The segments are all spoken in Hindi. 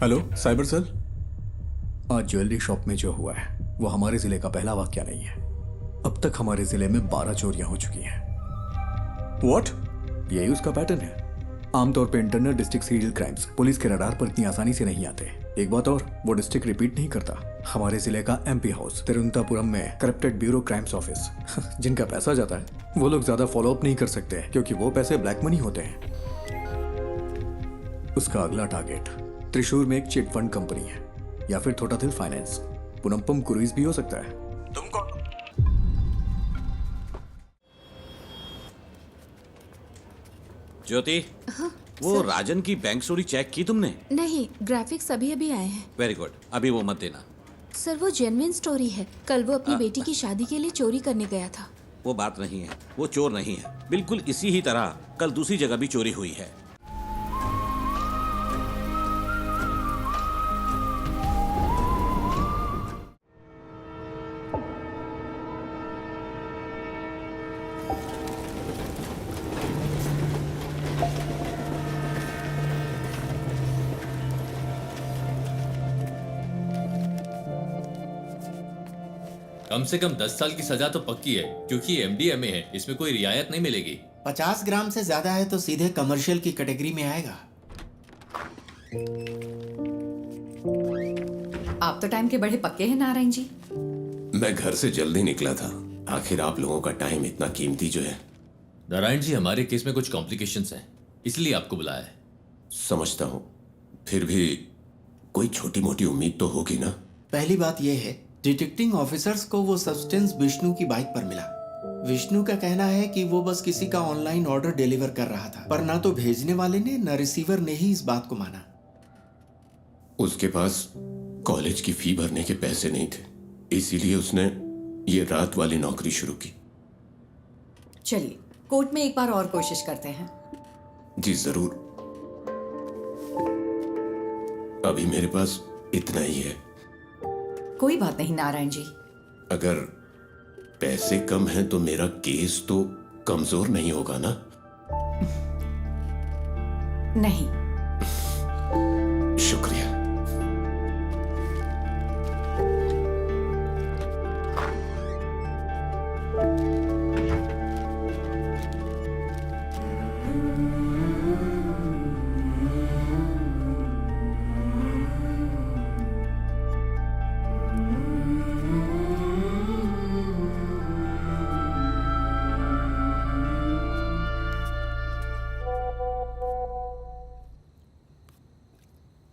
Hello cyber cell. आज ज्वेलरी शॉप में जो हुआ है वो हमारे जिले का पहला वाकया नहीं है। अब तक हमारे जिले में 12 चोरियां हो चुकी हैं। व्हाट? यही उसका पैटर्न है। आमतौर पे internal district serial crimes police के रडार पर इतनी आसानी से नहीं आते। एक बात और, वो डिस्ट्रिक्ट रिपीट नहीं करता। हमारे जिले का एमपी हाउस तिरुवनंतपुरम में करप्टेड ब्यूरो क्राइम्स ऑफिस जिनका पैसा जाता है वो लोग ज्यादा फॉलो अप नहीं कर सकते क्योंकि वो पैसे ब्लैक मनी होते हैं। उसका अगला टारगेट त्रिशूर में एक चिट फंड कंपनी है या फिर थोटाथिल फाइनेंस। पुनम्पम क्रूइज भी हो सकता है। तुम कौन? ज्योति, हाँ, वो सर। राजन की बैंक चोरी चेक की तुमने? नहीं, ग्राफिक्स अभी अभी आए हैं। वेरी गुड, अभी वो मत देना। सर वो जेन्युइन स्टोरी है। कल वो अपनी बेटी की शादी के लिए चोरी करने गया था। वो बात नहीं है, वो चोर नहीं है। बिल्कुल इसी ही तरह कल दूसरी जगह भी चोरी हुई है। कम से कम 10 साल की सजा तो पक्की है क्योंकि एमडीएमए है, इसमें कोई रियायत नहीं मिलेगी। 50 ग्राम से ज्यादा है तो सीधे कमर्शियल की कैटेगरी में आएगा। आप तो टाइम के बड़े पक्के हैं नारायण जी। मैं घर से जल्दी निकला था। आखिर आप लोगों का टाइम इतना कीमती जो है। नारायण जी, हमारे केस में कुछ कॉम्प्लिकेशंस हैं, इसलिए आपको बुलाया है। समझता हूं, फिर भी कोई छोटी मोटी उम्मीद तो होगी ना। पहली बात यह है, डिटेक्टिंग ऑफिसर्स को वो सब्सटेंस विष्णु की बाइक पर मिला। विष्णु का कहना है कि वो बस किसी का ऑनलाइन ऑर्डर डिलीवर कर रहा था, पर ना तो भेजने वाले ने न रिसीवर ने ही इस बात को माना। उसके पास कॉलेज की फी भरने के पैसे नहीं थे, इसीलिए उसने ये रात वाली नौकरी शुरू की। चलिए कोर्ट में एक बार और कोशिश करते हैं। जी जरूर। अभी मेरे पास इतना ही है। कोई बात नहीं नारायण जी। अगर पैसे कम हैं तो मेरा केस तो कमजोर नहीं होगा ना? नहीं। शुक्रिया।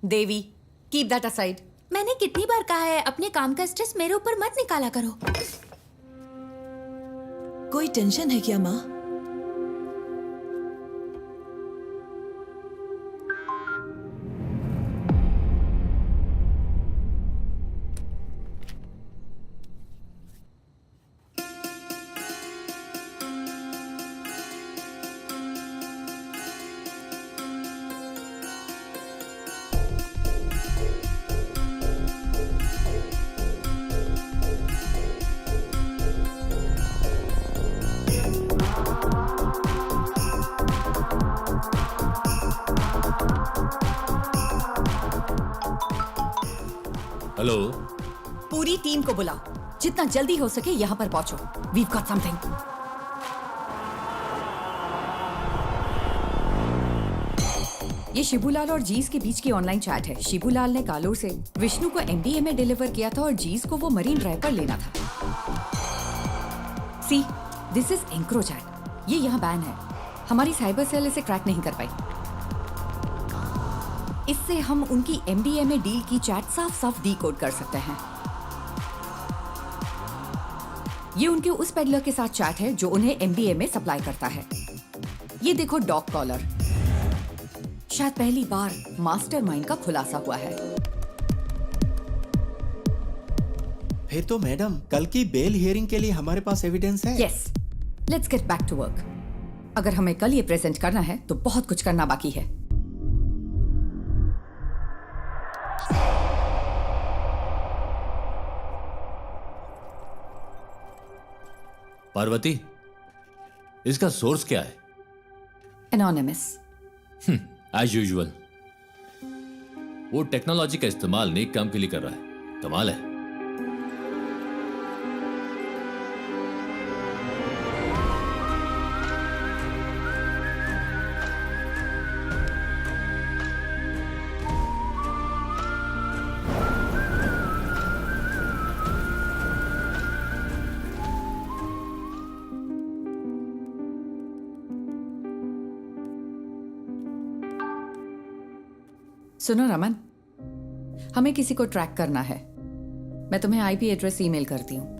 देवी, कीप दैट असाइड। मैंने कितनी बार कहा है अपने काम का स्ट्रेस मेरे ऊपर मत निकाला करो। कोई टेंशन है क्या माँ? हेलो, पूरी टीम को बुलाओ, जितना जल्दी हो सके यहाँ पर पहुंचो। We've got something. ये शिबूलाल और जीस के बीच की ऑनलाइन चैट है। शिबूलाल ने कालूर से विष्णु को एमडीएमए डिलीवर किया था और जीस को वो मरीन ड्राइव पर लेना था। सी, दिस इज एंक्रोचैट। ये यहाँ बैन है। हमारी साइबर सेल इसे क्रैक नहीं कर पाई। इससे हम उनकी एमडीएमए डील की चैट साफ साफ डीकोड कर सकते हैं। ये उनके उस पेडलर के साथ चैट है जो उन्हें एमडीएमए सप्लाई करता है। ये देखो डॉग कॉलर। शायद पहली बार मास्टरमाइंड का खुलासा हुआ है। फिर तो मैडम, कल की बेल हियरिंग के लिए हमारे पास एविडेंस है। Yes, let's get back to work. अगर हमें कल ये प्रेजेंट करना है तो बहुत कुछ करना बाकी है। पार्वती, इसका सोर्स क्या है? एनोनिमस। As usual. वो टेक्नोलॉजी का इस्तेमाल नेक काम के लिए कर रहा है। कमाल है। सुनो रमन, हमें किसी को ट्रैक करना है। मैं तुम्हें आईपी एड्रेस ईमेल करती हूँ।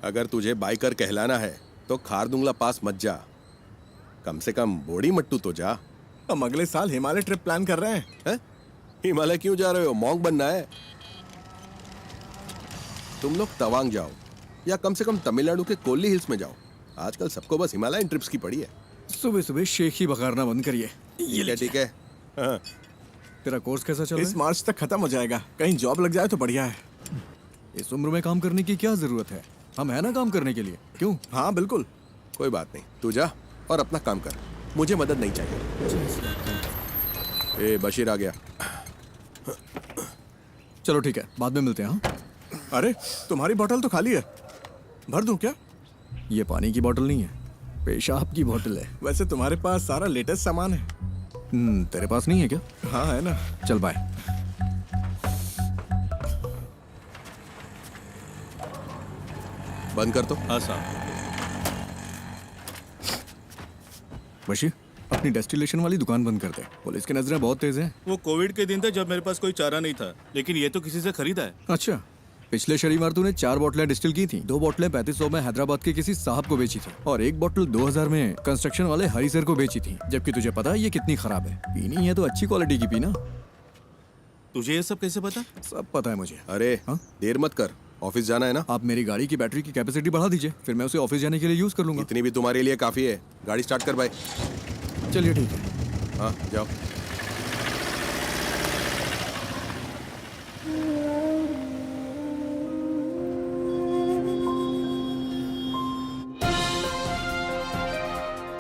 अगर तुझे बाइकर कहलाना है तो खारदुंगला पास मत जा, कम से कम बोड़ी मट्टू तो जा। हम अगले साल हिमालय ट्रिप प्लान कर रहे हैं। हिमालय क्यों जा रहे हो? मॉन्क बनना है? तुम लोग तवांग जाओ या कम से कम तमिलनाडु के कोल्ली हिल्स में जाओ। आजकल सबको बस हिमालयन ट्रिप्स की पड़ी है। सुबह सुबह शेख ही बघारना बंद करिए। ठीक है। हाँ। तेरा कोर्स कैसा चल रहा है? इस मार्च तक खत्म हो जाएगा। कहीं जॉब लग जाए तो बढ़िया है। इस उम्र में काम करने की क्या जरूरत है? हम है ना काम करने के लिए। क्यों? हाँ बिल्कुल। कोई बात नहीं, तू जा और अपना काम कर, मुझे मदद नहीं चाहिए। ए बशीर आ गया। चलो ठीक है, बाद में मिलते हैं। हाँ? अरे तुम्हारी बोतल तो खाली है, भर दूं क्या? ये पानी की बोतल नहीं है, पेशाब की बोतल है। वैसे तुम्हारे पास सारा लेटेस्ट सामान है। तेरे पास नहीं है क्या? हाँ है ना। चल बाय। बंद कर तो। हाँ साहब। बशीर, अपनी डेस्टिलेशन वाली दुकान बंद कर दे। पुलिस की नजरें बहुत तेज हैं। वो कोविड के दिन थे जब मेरे पास कोई चारा नहीं था, लेकिन ये तो किसी से खरीदा है। अच्छा, पिछले शनिवार तूने 4 बोतलें डिस्टिल की थी। 2 बोतलें 3500 में हैदराबाद के किसी साहब को बेची थी और 1 बोतल 2000 में कंस्ट्रक्शन वाले हरी सर को बेची थी। जबकि तुझे पता है ये कितनी खराब है। पीनी है तो अच्छी क्वालिटी की पीना। तुझे ये सब कैसे पता? सब पता है मुझे। अरे देर मत कर, ऑफिस जाना है ना। आप मेरी गाड़ी की बैटरी की कैपेसिटी बढ़ा दीजिए, फिर मैं उसे ऑफिस जाने के लिए यूज कर लूंगा। इतनी भी तुम्हारे लिए काफी है। गाड़ी स्टार्ट कर भाई। चलिए ठीक है। हाँ जाओ।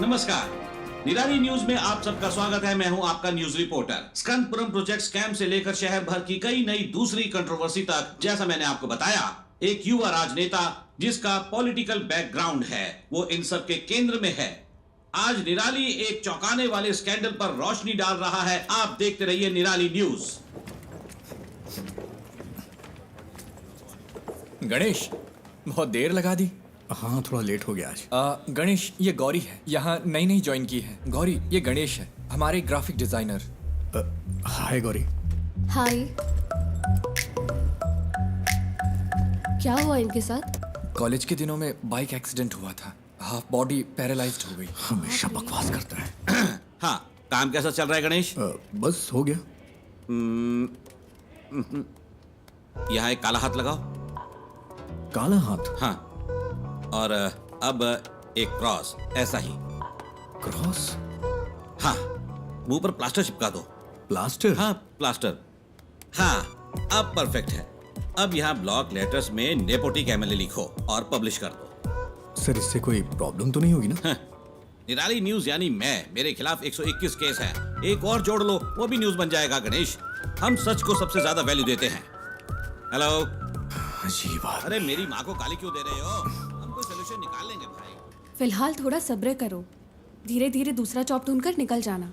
नमस्कार, निराली न्यूज में आप सबका स्वागत है। मैं हूं आपका न्यूज रिपोर्टर। स्कंदपुरम प्रोजेक्ट स्कैम से लेकर शहर भर की कई नई दूसरी कंट्रोवर्सी तक, जैसा मैंने आपको बताया, एक युवा राजनेता जिसका पॉलिटिकल बैकग्राउंड है, वो इन सब के केंद्र में है। आज निराली एक चौंकाने वाले स्कैंडल पर रोशनी डाल रहा है। आप देखते रहिए निराली न्यूज। गणेश, बहुत देर लगा दी। हाँ थोड़ा लेट हो गया आज। गणेश, ये गौरी है, यहाँ नई ज्वाइन की है। गौरी, ये गणेश है, हमारे ग्राफिक डिजाइनर। हाय गौरी। हाय। क्या हुआ इनके साथ? कॉलेज के दिनों में बाइक एक्सीडेंट हुआ था, हाफ बॉडी पैरालाइज्ड हो गई। हमेशा बकवास करता है। हाँ, काम कैसा चल रहा है गणेश? बस हो गया। यहाँ एक काला हाथ लगाओ। काला हाथ? हाँ, और अब एक क्रॉस, ऐसा ही। क्रॉस? हाँ, मुंह पर प्लास्टर चिपका दो। प्लास्टर? हाँ, प्लास्टर। हाँ, अब परफेक्ट है। अब यहाँ ब्लॉक लेटर्स में नेपोटिक एमएलए लिखो और पब्लिश कर दो। सर इससे कोई प्रॉब्लम तो नहीं होगी ना? हाँ, निराली न्यूज यानी मेरे खिलाफ 121 केस है। एक और जोड़ लो, वो भी न्यूज बन जाएगा। गणेश, हम सच को सबसे ज्यादा वैल्यू देते हैं। हेलो। अजीब बात। अरे मेरी माँ को गाली क्यों दे रहे हो? हम कोई सोल्यूशन निकाल लेंगे भाई। फिलहाल थोड़ा सब्र करो, धीरे धीरे दूसरा जॉब ढूंढकर निकल जाना।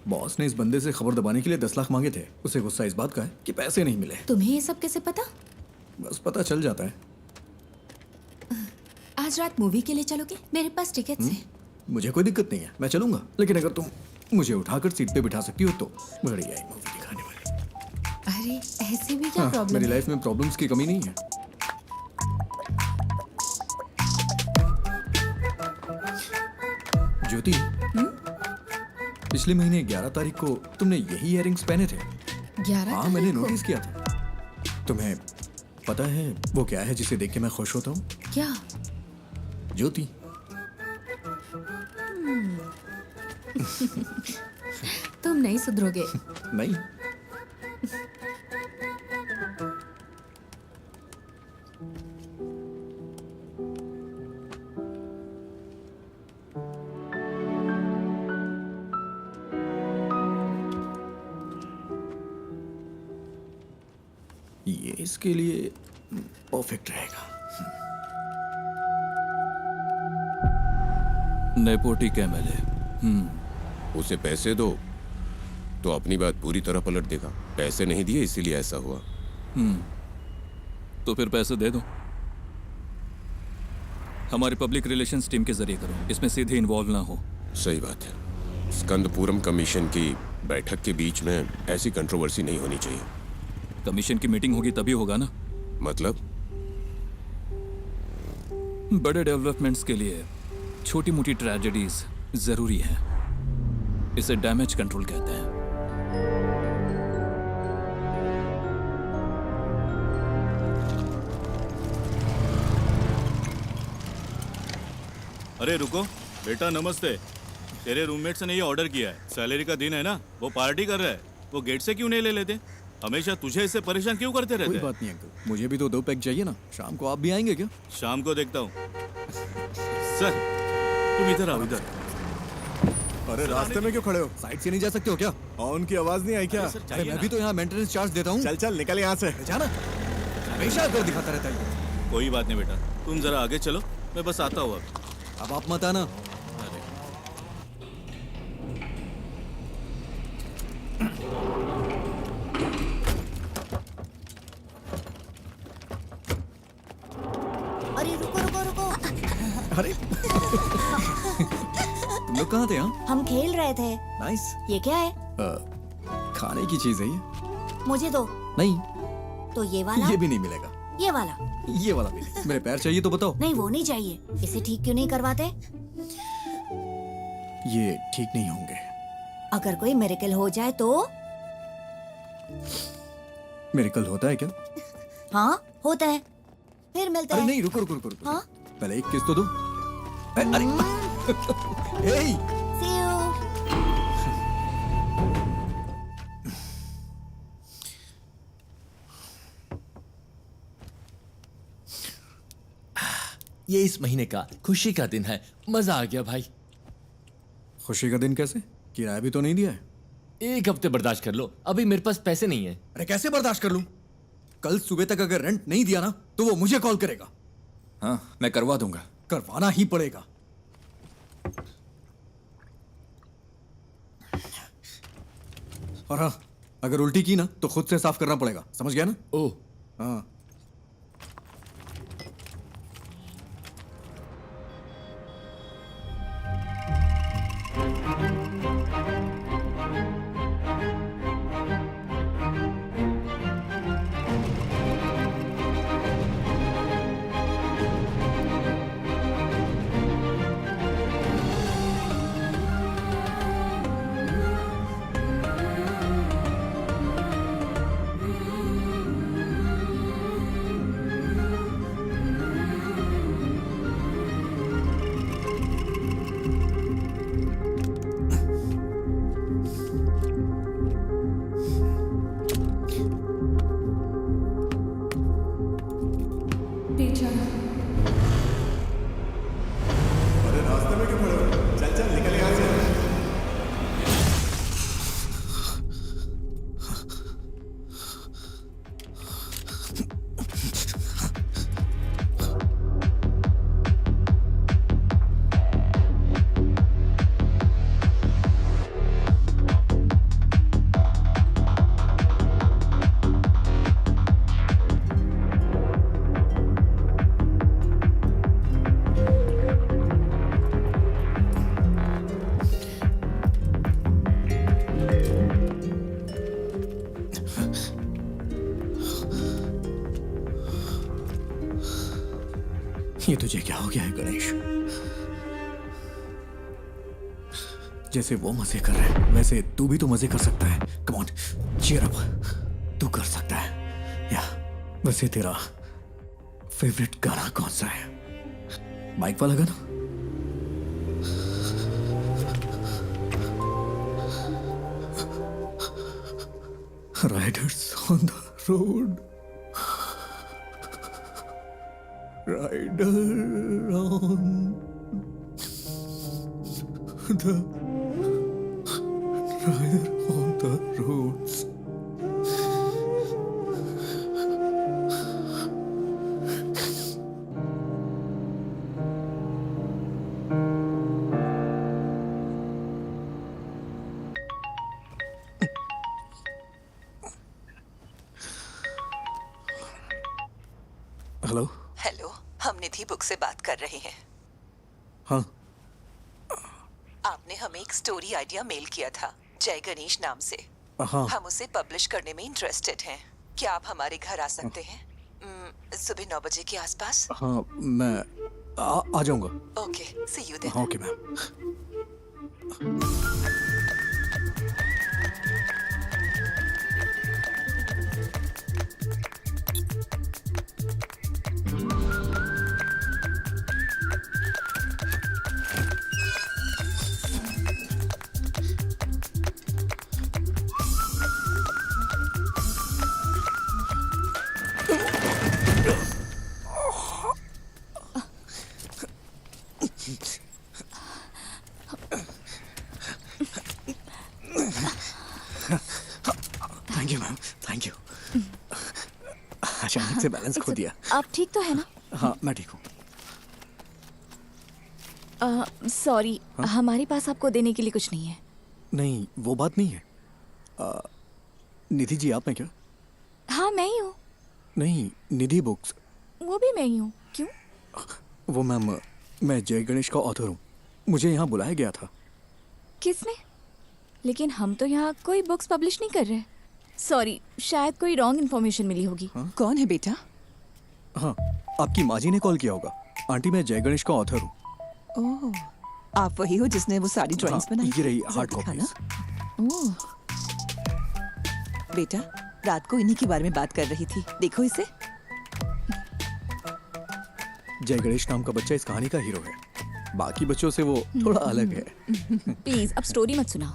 बॉस ने इस बंदे से खबर दबाने के लिए 10 लाख मांगे थे। उसे गुस्सा इस बात का है कि पैसे नहीं मिले। तुम्हें ये सब कैसे पता? बस पता चल जाता है। आज रात मूवी के लिए चलोगे? मेरे पास टिकट्स हैं। मुझे कोई दिक्कत नहीं है, मैं चलूंगा। लेकिन अगर तुम मुझे उठाकर सीट पे बिठा सकती हो तो बढ़िया मूवी दिखाने वाली। अरे ऐसे भी क्या हाँ, प्रॉब्लम मेरी है? लाइफ में प्रॉब्लम्स की कमी नहीं है। ज्योति, पिछले महीने 11 तारीख को तुमने यही इयररिंग्स पहने थे। 11 हाँ, मैंने तारीख को? नोटिस किया था। तुम्हें पता है वो क्या है जिसे देख के मैं खुश होता हूँ? क्या? ज्योति। तुम नहीं सुधरोगे। नहीं। ये इसके लिए परफेक्ट रहेगा। नेपोटिक एमएलए। उसे पैसे दो तो अपनी बात पूरी तरह पलट देगा। पैसे नहीं दिए इसीलिए ऐसा हुआ। तो फिर पैसे दे दो। हमारी पब्लिक रिलेशंस टीम के जरिए करो, इसमें सीधे इन्वॉल्व ना हो। सही बात है। स्कंदपुरम कमीशन की बैठक के बीच में ऐसी कंट्रोवर्सी नहीं होनी चाहिए। कमीशन की मीटिंग होगी तभी होगा ना। मतलब? बड़े डेवलपमेंट्स के लिए छोटी मोटी ट्रेजेडीज जरूरी है। इसे डैमेज कंट्रोल कहते हैं। अरे रुको बेटा, नमस्ते। तेरे रूममेट्स ने ये ऑर्डर किया है। सैलरी का दिन है ना, वो पार्टी कर रहा है। वो गेट से क्यों नहीं ले लेते? हमेशा तुझे इससे परेशान क्यों करते रहते कोई हैं? बात नहीं अंकल, मुझे भी तो 2 पैक चाहिए ना। शाम को आप भी आएंगे क्या? शाम को देखता हूँ। सर तुम इधर आओ, इधर। अरे रास्ते में क्यों खड़े हो? साइड से नहीं जा सकते हो क्या? और उनकी आवाज नहीं आई क्या? अरे मैं भी तो यहाँ मेंटेनेंस चार्ज देता हूँ। चल चल निकल यहाँ से। जाना हमेशा अगर दिखाता रहता है। कोई बात नहीं बेटा, तुम जरा आगे चलो, मैं बस आता हूँ अब। अब आप मत आना। अरे रुको रुको रुको। अरे तुम लोग कहाँ थे? हाँ, हम खेल रहे थे। नाइस। ये क्या है? खाने की चीज है ये। मुझे दो। नहीं, तो ये वाला? ये भी नहीं मिलेगा। ये वाला? ये वाला भी नहीं। मेरे पैर चाहिए तो बताओ। नहीं वो नहीं चाहिए। इसे ठीक क्यों नहीं करवाते? ये ठीक नहीं होंगे। अगर कोई मिरेकल हो जाए तो? मिरेकल होता है क्या? हाँ होता है। फिर मिलता अरे है। नहीं, रुको रुको रुको रुको। हाँ? पहले एक किस तो दो। अरे हे, See you. ये इस महीने का खुशी का दिन है। मजा आ गया भाई। खुशी का दिन कैसे? किराया भी तो नहीं दिया है। 1 हफ्ते बर्दाश्त कर लो, अभी मेरे पास पैसे नहीं है। अरे कैसे बर्दाश्त कर लूं? कल सुबह तक अगर रेंट नहीं दिया ना तो वो मुझे कॉल करेगा। हाँ, मैं करवा दूंगा। करवाना ही पड़ेगा। और हाँ, अगर उल्टी की ना तो खुद से साफ करना पड़ेगा। समझ गया ना? ओह, हाँ। ये तुझे क्या हो गया है गणेश? जैसे वो मजे कर रहे हैं वैसे तू भी तो मजे कर सकता है। कम ऑन, चीयर अप, तू कर सकता है। या वैसे तेरा फेवरेट गाना कौन सा है? बाइक वाला गाना? Riders on the road, rider on the rider on the roads. Hello. Hello, हम निधि बुक से बात कर रहे हैं। हाँ, आपने हमें एक स्टोरी आइडिया मेल किया था जय गणेश नाम से। हाँ। हम उसे पब्लिश करने में इंटरेस्टेड हैं। क्या आप हमारे घर आ सकते हैं सुबह 9 बजे के आसपास? हाँ, मैं आ जाऊंगा। Okay, see you then. हाँ, okay ma'am. Thank you ma'am, thank you. अचानक से बैलेंस खो दिया। आप ठीक तो है ना? हाँ, मैं ठीक हूँ। सॉरी, हमारे पास आपको देने के लिए कुछ नहीं है। नहीं, वो बात नहीं है। निधि जी, आप हैं क्या? हाँ, मैं ही हूँ। नहीं, निधि बुक्स। वो भी मैं ही हूँ। क्यों? वो मैम, मैं जय गणेश का ऑथर हूँ। मुझे यहाँ बुलाया गया था। किसने? लेकिन हम तो यहाँ कोई बुक्स पब्लिश नहीं कर रहे। सॉरी, शायद कोई रॉन्ग इन्फॉर्मेशन मिली होगी। कौन है बेटा? हाँ, आपकी माँ जी ने कॉल किया होगा। आंटी, मैं जय गणेश का ऑथर हूँ। ओह, आप वही हो जिसने वो सारी ड्राइंग्स बनाई? ये रही जरा हार्ड दिखाना। कॉपीज। ओह, बेटा, रात को इन्हीं के बारे में बात कर रही थी। देखो इसे। जय गणेश नाम का बच्चा इस कहानी का हीरो है। बाकी बच्चों से वो थोड़ा अलग है। प्लीज अब स्टोरी मत सुनाओ।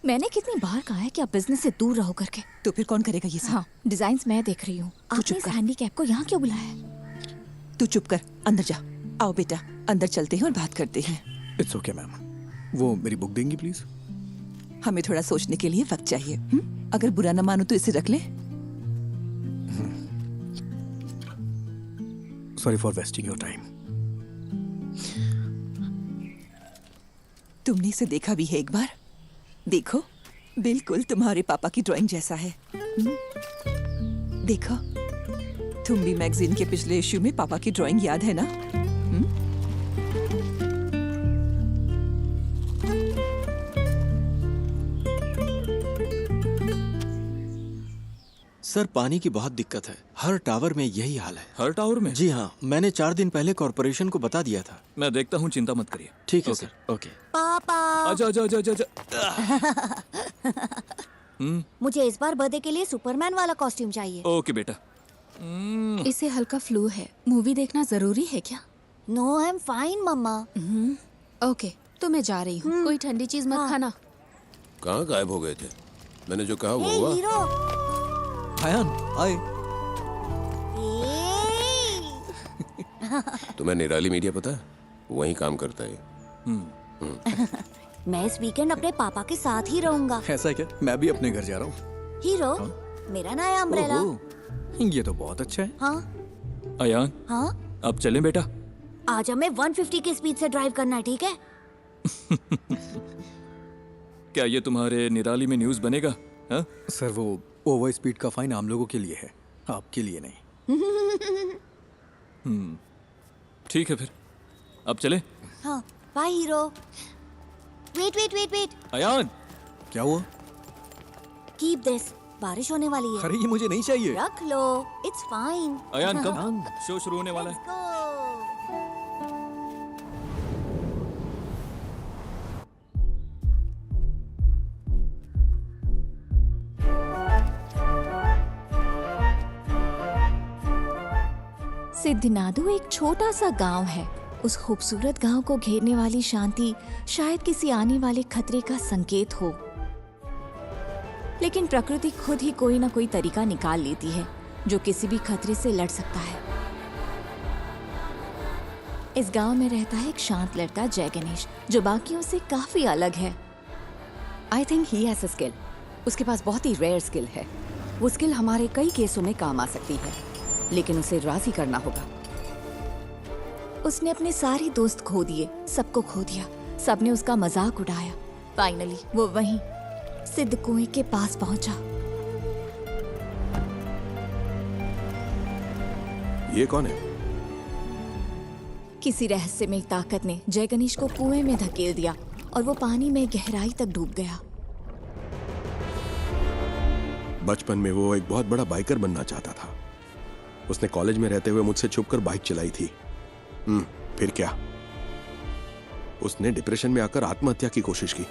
मैंने कितनी बार कहा है कि आप बिजनेस से दूर रहो करके। तो फिर कौन करेगा ये सब? हाँ, डिजाइन्स मैं देख रही हूँ। आपने इस हैंडीकैप को यहाँ क्यों बुलाया है? तू चुप कर, अंदर जा। आओ बेटा, अंदर चलते हैं और बात करते हैं। It's okay ma'am. वो मेरी बुक देंगी प्लीज? हमें थोड़ा सोचने के लिए वक्त चाहिए। अगर बुरा न मानो तो इसे रख ले। Sorry for wasting your time. तुमने इसे देखा भी है एक बार? देखो, बिल्कुल तुम्हारे पापा की ड्राइंग जैसा है। देखो, तुम भी मैगजीन के पिछले इश्यू में पापा की ड्राइंग याद है ना? सर, पानी की बहुत दिक्कत है। हर टावर में यही हाल है। हर टावर में? जी हाँ, मैंने 4 दिन पहले कॉर्पोरेशन को बता दिया था। मैं देखता हूँ, चिंता मत करिए। ठीक है ओके। Sir, okay. पापा, आजा आजा आजा आजा। मुझे इस बार बर्थडे के लिए सुपरमैन वाला कॉस्ट्यूम चाहिए। ओके बेटा। इसे हल्का फ्लू है। मूवी देखना जरूरी है क्या? No, I am fine mamma. Okay, तो मैं जा रही हूँ। कोई ठंडी चीज मत खाना। कहाँ गायब हो गए थे? मैंने जो कहा वो हे हुआ। हीरो। हायान, हाय। तुम्हें निराली मीडिया पता है? वहीं काम करता है। मैं इस वीकेंड अपने पापा के साथ ही रहूंगा। ऐसा क्या? मैं भी अपने घर जा रहा हूँ। हीरो, मेरा नया अम्ब्रेला। ये तो बहुत अच्छा है। हाँ अयान, हाँ, अब चलें बेटा? आज हमें 150 की स्पीड से ड्राइव करना है, ठीक है? क्या ये तुम्हारे निराली में न्यूज़ बनेगा? हाँ? सर, वो ओवर स्पीड का फाइन आम लोगों के लिए है, आपके लिए नहीं। ठीक है फिर, अब चले? हाँ, bye hero. Wait wait wait wait. Ayaan, क्या हुआ? कीप दिस, बारिश होने वाली है। अरे, ये मुझे नहीं चाहिए। रख लो, इट्स फाइन। अयान कब शो शुरू होने वाला है? Go. सिद्धनादु एक छोटा सा गांव है। उस खूबसूरत गांव को घेरने वाली शांति शायद किसी आने वाले खतरे का संकेत हो, लेकिन प्रकृति खुद ही कोई ना कोई तरीका निकाल लेती है जो किसी भी खतरे से लड़ सकता है। इस गांव में रहता है एक शांत लड़का जय गणेश, जो बाकियों से काफी अलग है। I think he has a skill. उसके पास बहुत ही रेयर स्किल है। वो स्किल हमारे कई केसों में काम आ सकती है, लेकिन उसे राजी करना होगा। उसने अपने सारे दोस्त खो दिए, सबको खो दिया, सबने उसका मजाक उड़ाया। फाइनली वो वहीं सिद्ध कुएं के पास पहुंचा। ये कौन है? किसी रहस्यमय ताकत ने जय गणेश को कुएं में धकेल दिया और वो पानी में गहराई तक डूब गया। बचपन में वो एक बहुत बड़ा बाइकर बनना चाहता था। उसने कॉलेज में रहते हुए मुझसे छुपकर बाइक चलाई थी। फिर क्या? उसने डिप्रेशन में आकर आत्महत्या की कोशिश की।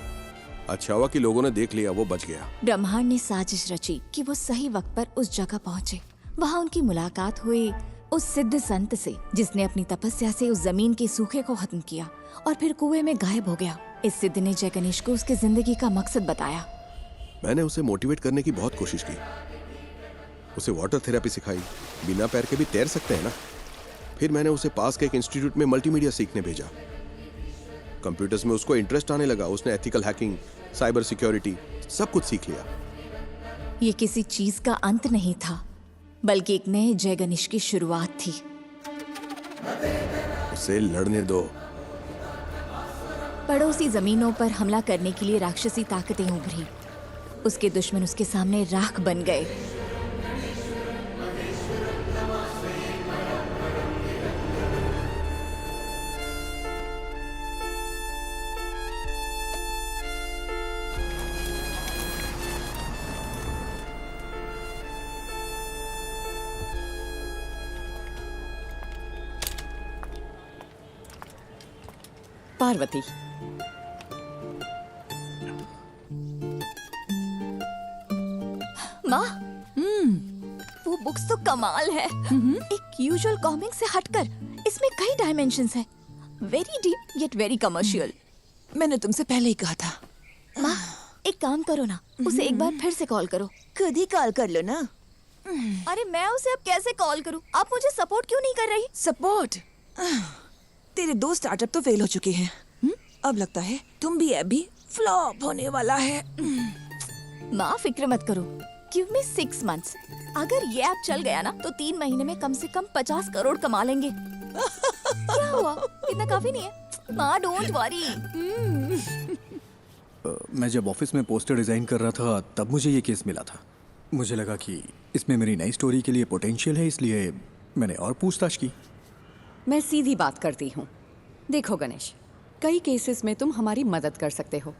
अच्छा हुआ कि लोगों ने देख लिया, वो बच गया। ब्रह्मांड ने साजिश रची कि वो सही वक्त पर उस जगह पहुंचे। वहां उनकी मुलाकात हुई उस सिद्ध संत से, जिसने अपनी तपस्या से उस जमीन के सूखे को खत्म किया और फिर कुएं में गायब हो गया। इस सिद्ध ने जय गणेश को उसकी जिंदगी का मकसद बताया। मैंने उसे मोटिवेट करने की बहुत कोशिश की। उसे वाटर थेरेपी सिखाई। बिना पैर के भी तैर सकते हैं ना। फिर मैंने उसे पास के एक इंस्टीट्यूट में मल्टीमीडिया सीखने भेजा। कंप्यूटर्स में उसको इंटरेस्ट आने लगा। उसने एथिकल हैकिंग, साइबर सिक्योरिटी सब कुछ सीख लिया। ये किसी चीज का अंत नहीं था, बल्कि एक नए जय गणेश की शुरुआत थी। उसे लड़ने दो। पड़ोसी जमीनों पर हमला करने के लिए राक्षसी ताकतें उभरी। उसके दुश्मन उसके सामने राख बन गए। पार्वती, माँ, वो बुक्स तो कमाल है। एक यूजुअल कॉमिक से हटकर इसमें कई डायमेंशंस हैं। Very deep yet very commercial. मैंने तुमसे पहले ही कहा था। माँ, एक काम करो ना, उसे एक बार फिर से कॉल करो। खुद ही कॉल कर लो ना। अरे मैं उसे अब कैसे कॉल करूँ? आप मुझे सपोर्ट क्यों नहीं कर रही? सपोर्ट? तेरे दो स्टार्टअप तो फेल हो चुके हैं। अब लगता है तुम भी ऐप भी फ्लॉप होने वाला है। माँ, फिक्र मत करो। Give me 6 months। अगर ये ऐप चल गया ना तो 3 महीने में कम से कम 50 करोड़ कमा लेंगे। क्या हुआ? इतना काफी नहीं है? माँ, डोंट वरी। मैं जब ऑफिस में पोस्टर डिजाइन कर रहा था तब मुझे ये केस मिला था। मुझे लगा कि इसमें मेरी नई स्टोरी के लिए पोटेंशियल है, इसलिए मैंने और पूछताछ की। मैं सीधी बात करती हूँ। देखो गणेश, कई केसेस में तुम हमारी मदद कर सकते हो।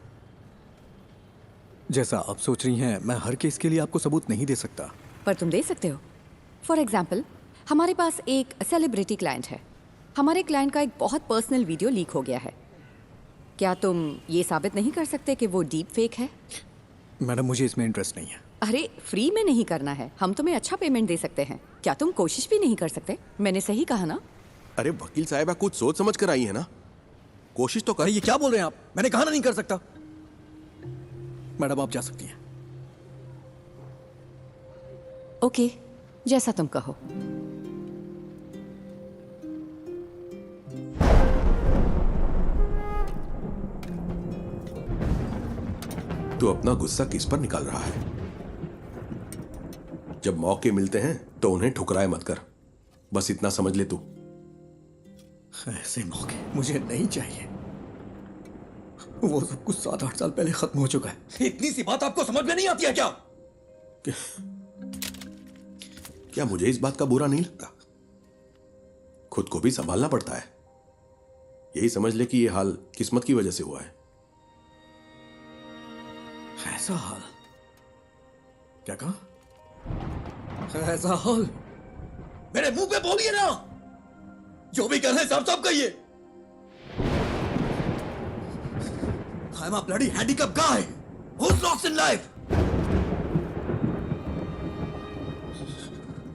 जैसा आप सोच रही हैं, मैं हर केस के लिए आपको सबूत नहीं दे सकता। पर तुम दे सकते हो। फॉर एग्जाम्पल, हमारे पास एक सेलिब्रिटी क्लाइंट है। हमारे क्लाइंट का एक बहुत पर्सनल वीडियो लीक हो गया है। क्या तुम ये साबित नहीं कर सकते कि वो डीप फेक है? मैडम, मुझे इसमें इंटरेस्ट नहीं है। अरे, फ्री में नहीं करना है। हम तुम्हें अच्छा पेमेंट दे सकते हैं। क्या तुम कोशिश भी नहीं कर सकते? मैंने सही कहा ना? अरे वकील साहब, कुछ सोच समझ कर आई है ना। कोशिश तो कर। ये क्या बोल रहे हैं आप? मैंने कहा ना नहीं कर सकता। मैडम, आप जा सकती हैं। ओके, जैसा तुम कहो। तू अपना गुस्सा किस पर निकाल रहा है? जब मौके मिलते हैं तो उन्हें ठुकराए मत कर। बस इतना समझ ले तू। ऐसे मौके मुझे नहीं चाहिए। वो सब कुछ 7-8 साल पहले खत्म हो चुका है। इतनी सी बात आपको समझ में नहीं आती है क्या? क्या मुझे इस बात का बुरा नहीं लगता? खुद को भी संभालना पड़ता है। यही समझ ले कि ये हाल किस्मत की वजह से हुआ है। ऐसा हाल? क्या कहा? ऐसा हाल? मेरे मुंह पे बोलिए ना। जो भी कर रहे हैं साफ-साफ कहिए। I'm a bloody handicapped guy who's lost in life.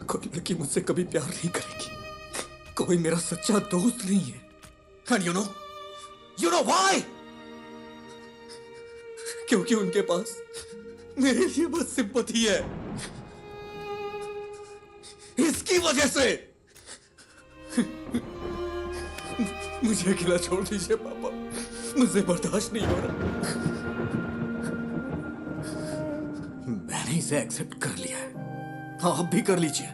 कोई लड़की मुझसे कभी प्यार नहीं करेगी। कोई मेरा सच्चा दोस्त नहीं है। And you know why? क्योंकि उनके पास मेरे लिए बस सिंपैथी है। इसकी वजह से मुझे अकेला छोड़ दीजिए पापा, मुझे बर्दाश्त नहीं हो रहा। मैंने इसे एक्सेप्ट कर लिया है, आप भी कर लीजिए।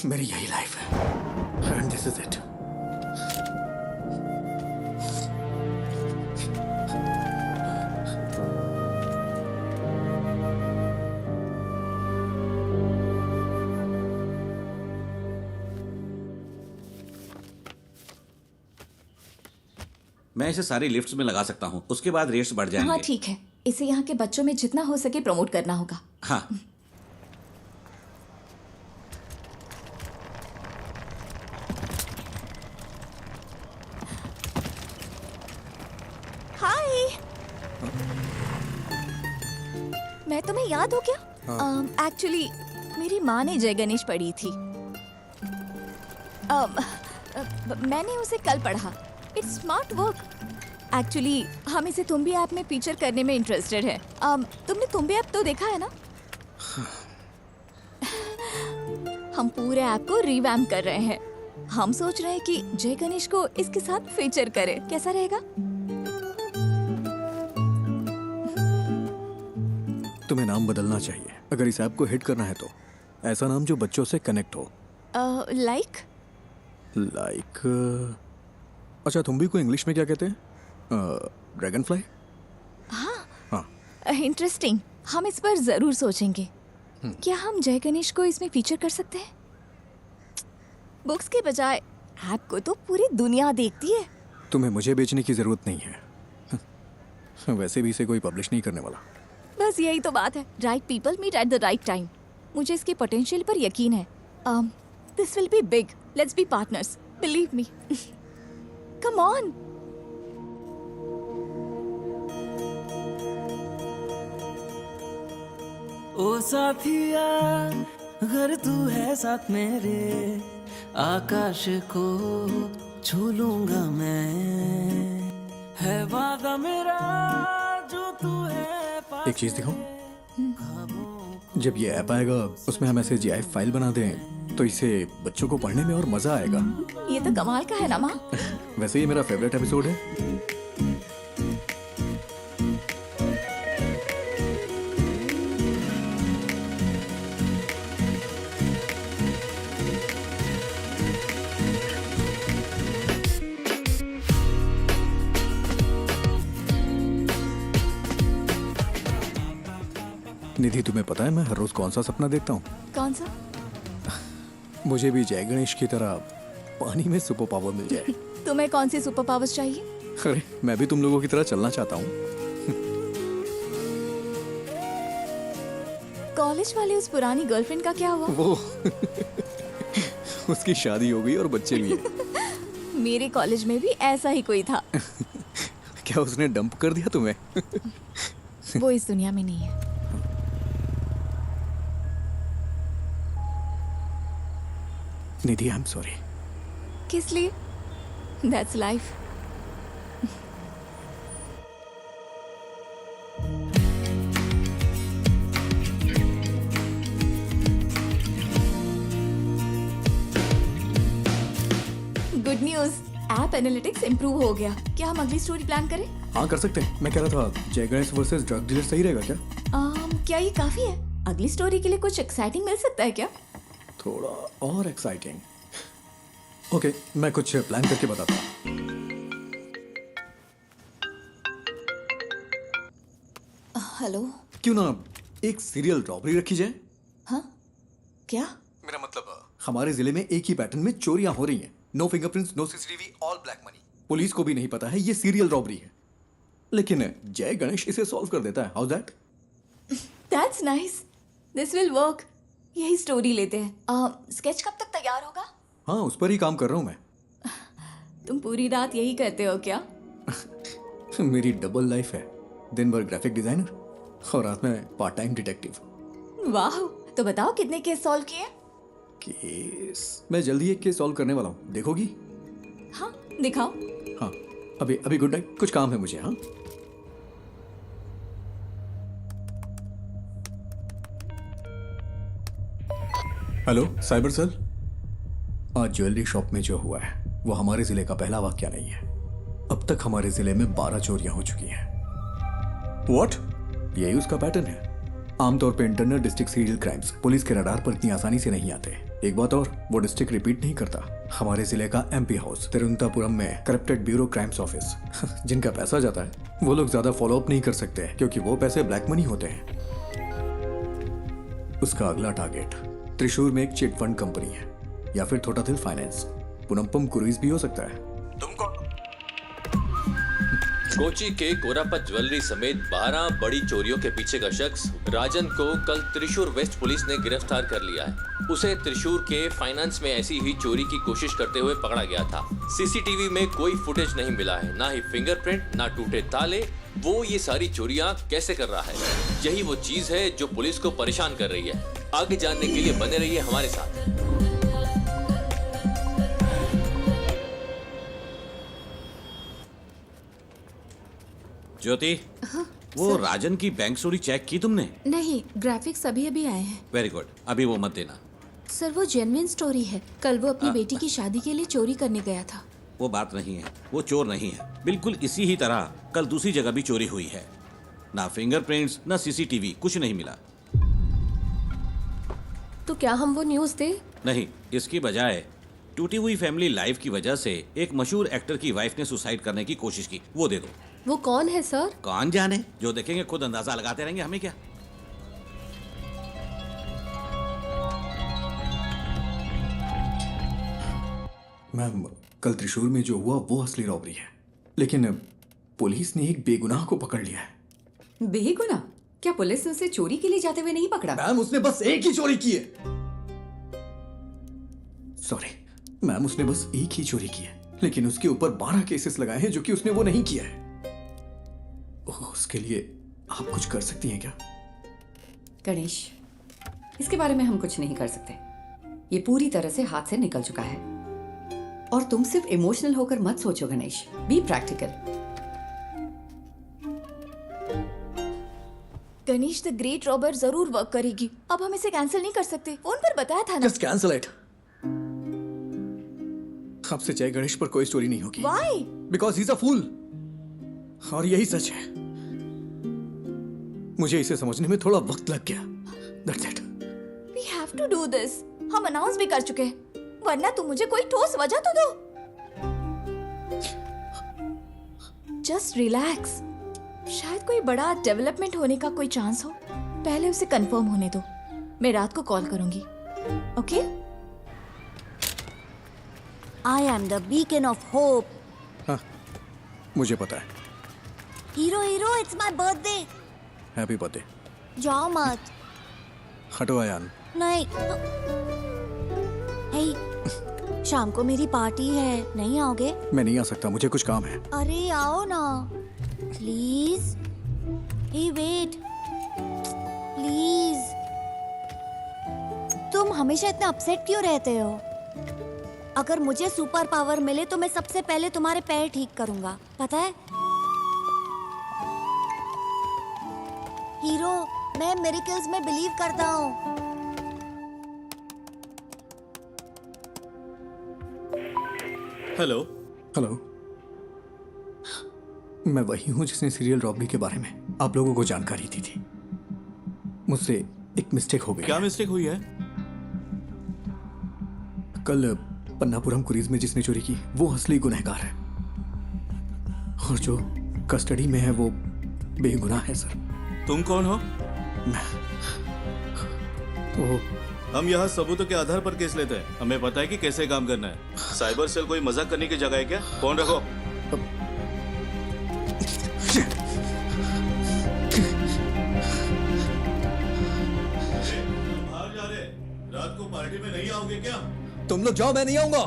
मेरी यही लाइफ है एंड दिस इज इट। मैं इसे सारी लिफ्ट्स में लगा सकता हूँ, उसके बाद रेट्स बढ़ जाएंगे। हाँ ठीक है, इसे यहाँ के बच्चों में जितना हो सके प्रमोट करना होगा। हाँ। हाय, मैं तुम्हें याद हो क्या? एक्चुअली मेरी माँ ने जय गणेश पढ़ी थी। मैंने उसे कल पढ़ा। It's smart work. एक्चुअली हम इसे तुम्बी ऐप में फीचर करने में इंटरेस्टेड है। तुमने तुम्बी ऐप तो देखा है ना? हम पूरे ऐप को रिवैम्प कर रहे हैं। हम सोच रहे हैं कि जय गणेश को इसके साथ फीचर करें, कैसा रहेगा? तुम्हें नाम बदलना चाहिए अगर इस ऐप को हिट करना है तो। ऐसा नाम जो बच्चों से कनेक्ट हो। लाइक अच्छा, तुम भी को इंग्लिश में क्या कहते हैं? Dragon fly. हाँ, इंटरेस्टिंग। हम इस पर जरूर सोचेंगे। क्या हम जय गणेश को इसमें फीचर कर सकते हैं? बुक्स के बजाय ऐप को तो पूरी दुनिया देखती है। तुम्हें मुझे बेचने की जरूरत नहीं है। वैसे भी इसे कोई पब्लिश नहीं करने वाला। बस यही तो बात है। Right people meet at the right time. मुझे इसके पोटेंशियल पर यकीन है। This will be big. Let's be partners, believe me. Come on. ओ साथिया, अगर तू है साथ मेरे, आकाश को छू लूंगा मैं। है वादा मेरा जो तू है। एक चीज दिखाऊं? जब ये ऐप आएगा उसमें हम ऐसे GIF फाइल बना दें तो इसे बच्चों को पढ़ने में और मजा आएगा। ये तो कमाल का है ना माँ। वैसे ये मेरा फेवरेट एपिसोड है। निधि, तुम्हें पता है मैं हर रोज कौन सा सपना देखता हूँ? कौन सा? मुझे भी जय गणेश की तरह पानी में सुपर पावर मिल जाए। तुम्हें कौन सी सुपर पावर्स चाहिए? अरे मैं भी तुम लोगों की तरह चलना चाहता हूँ। कॉलेज वाले उस पुरानी गर्लफ्रेंड का क्या हुआ? वो उसकी शादी हो गई और बच्चे भी हैं। मेरे कॉलेज में भी ऐसा ही कोई था। क्या उसने डंप कर दिया तुम्हें? वो इस दुनिया में नहीं है। निधि, आई एम सॉरी। किस लिए? That's life. Good news, app analytics improve हो गया। क्या हम अगली स्टोरी प्लान करें? हाँ कर सकते हैं। मैं कह रहा था जय गणेश वर्सेस ड्रग डीलर सही रहेगा क्या? क्या ये काफी है? अगली स्टोरी के लिए कुछ एक्साइटिंग मिल सकता है क्या? थोड़ा और एक्साइटिंग। ओके, मैं कुछ प्लान करके बताता हूँ। हेलो। क्यों ना एक सीरियल रॉबरी रखी जाए? हाँ क्या? मेरा मतलब हमारे जिले में एक ही पैटर्न में चोरियां हो रही हैं। No fingerprints, no CCTV, all black money. Police को भी नहीं पता है ये सीरियल रॉबरी है, लेकिन जय गणेश इसे सॉल्व कर देता है। How that? That's nice. This will work. यही स्टोरी लेते हैं। स्केच कब तक तैयार होगा? हाँ, उस पर ही काम कर रहा हूँ मैं। तुम पूरी रात यही करते हो क्या? मेरी डबल लाइफ है। दिन भर ग्राफिक डिजाइनर और रात में पार्ट टाइम डिटेक्टिव। वाह, तो बताओ कितने केस सॉल्व किए? केस मैं जल्दी एक केस सॉल्व करने वाला हूँ, देखोगी? हाँ दिखाओ। हाँ अभी अभी गुड नाइट, कुछ काम है मुझे। हाँ हेलो साइबर सेल। आज ज्वेलरी शॉप में जो हुआ है वो हमारे जिले का पहला वाकया नहीं है। अब तक हमारे जिले में 12 चोरियां हो चुकी हैं। व्हाट? यही उसका पैटर्न है। आमतौर पे internal district serial crimes police के रडार पर इतनी आसानी से नहीं आते। एक बात और, वो डिस्ट्रिक्ट रिपीट नहीं करता। हमारे जिले का एमपी हाउस तिरुवनंतपुरम में करप्टेड ब्यूरो क्राइम्स ऑफिस जिनका पैसा जाता है वो लोग ज्यादा फॉलो अप नहीं कर सकते क्योंकि वो पैसे ब्लैक मनी होते हैं। उसका अगला टारगेट त्रिशूर में एक चिट फंड कंपनी है या फिर थोटाथिल फाइनेंस, पुनम्पम क्रूइज भी हो सकता है। कोची के कोरापत ज्वेलरी समेत 12 बड़ी चोरियों के पीछे का शख्स राजन को कल त्रिशूर वेस्ट पुलिस ने गिरफ्तार कर लिया है। उसे त्रिशूर के फाइनेंस में ऐसी ही चोरी की कोशिश करते हुए पकड़ा गया था। सीसीटीवी में कोई फुटेज नहीं मिला है, ना ही फिंगरप्रिंट, ना टूटे ताले। वो ये सारी चोरियां कैसे कर रहा है, यही वो चीज है जो पुलिस को परेशान कर रही है। आगे जानने के लिए बने रहिए हमारे साथ। ज्योति, वो राजन की बैंक चोरी चेक की तुमने? नहीं, ग्राफिक्स अभी अभी आए हैं। वेरी गुड, अभी वो मत देना। सर वो जेन्युइन स्टोरी है। कल वो अपनी बेटी की शादी के लिए चोरी करने गया था। वो बात नहीं है, वो चोर नहीं है। बिल्कुल इसी ही तरह कल दूसरी जगह भी चोरी हुई है। ना फिंगरप्रिंट्स, ना सीसीटीवी, कुछ नहीं मिला। तो क्या हम वो न्यूज़ दें? नहीं, इसकी बजाय टूटी हुई फैमिली लाइफ की वजह से एक मशहूर एक्टर की वाइफ ने सुसाइड करने की कोशिश की, वो दे दो। वो कौन है सर? कौन जाने, जो देखेंगे खुद अंदाजा लगाते रहेंगे, हमें क्या। मैम, कल त्रिशूर में जो हुआ वो असली रॉबरी है, लेकिन पुलिस ने एक बेगुनाह को पकड़ लिया है। बेगुनाह? क्या पुलिस ने उसे चोरी के लिए जाते हुए नहीं पकड़ा? मैम, उसने बस एक ही चोरी की है। सॉरी मैम, उसने बस एक ही चोरी की है, लेकिन उसके ऊपर 12 केसेस लगाए हैं जो कि उसने वो नहीं किया है। उसके लिए आप कुछ कर सकती हैं क्या? गणेश, इसके बारे में हम कुछ नहीं कर सकते। ये पूरी तरह से हाथ से निकल चुका है। और तुम सिर्फ इमोशनल होकर मत सोचो Ganesh, be practical. Ganesh the great robber जरूर वर्क करेगी। अब हम इसे कैंसिल नहीं कर सकते, फोन पर बताया था ना। Just cancel it. आपसे जय गणेश पर कोई स्टोरी नहीं होगी। Why? Because he is a fool. और यही सच है। मुझे इसे समझने में थोड़ा वक्त लग गया। That's it. We have to do this. हम अनाउंस भी कर चुके हैं, वरना तुम मुझे कोई ठोस वजह तो दो। Just relax. शायद कोई बड़ा डेवलपमेंट होने का कोई चांस हो। पहले उसे कंफर्म होने दो। मैं रात को कॉल करूंगी। Okay? I am the beacon of hope. हाँ, मुझे पता है। Hero, it's my birthday. Happy birthday. जाओ मत। हटो आयान। नहीं। हे, शाम को मेरी पार्टी है, नहीं आओगे? मैं नहीं आ सकता, मुझे कुछ काम है। अरे आओ ना, प्लीज। Hey wait, please. तुम हमेशा इतना अपसेट क्यों रहते हो? अगर मुझे सुपर पावर मिले तो मैं सबसे पहले तुम्हारे पैर ठीक करूंगा, पता है? हीरो, मैं मिरेकल्स में बिलीव करता हूँ। हेलो। हेलो, मैं वही हूँ जिसने सीरियल रॉबरी के बारे में आप लोगों को जानकारी दी थी। मुझसे एक मिस्टेक हो गई। क्या मिस्टेक हुई है? कल पन्नापुरम क्रूइज में जिसने चोरी की वो असली गुनहगार है, और जो कस्टडी में है वो बेगुनाह है सर। तुम कौन हो? तो हम यहाँ सबूतों के आधार पर केस लेते हैं। हमें पता है कि कैसे काम करना है। साइबर सेल कोई मजाक करने की जगह है क्या? फोन रखो। बाहर जा रहे, रात को पार्टी में नहीं आओगे क्या? तुम लोग जाओ, मैं नहीं आऊंगा।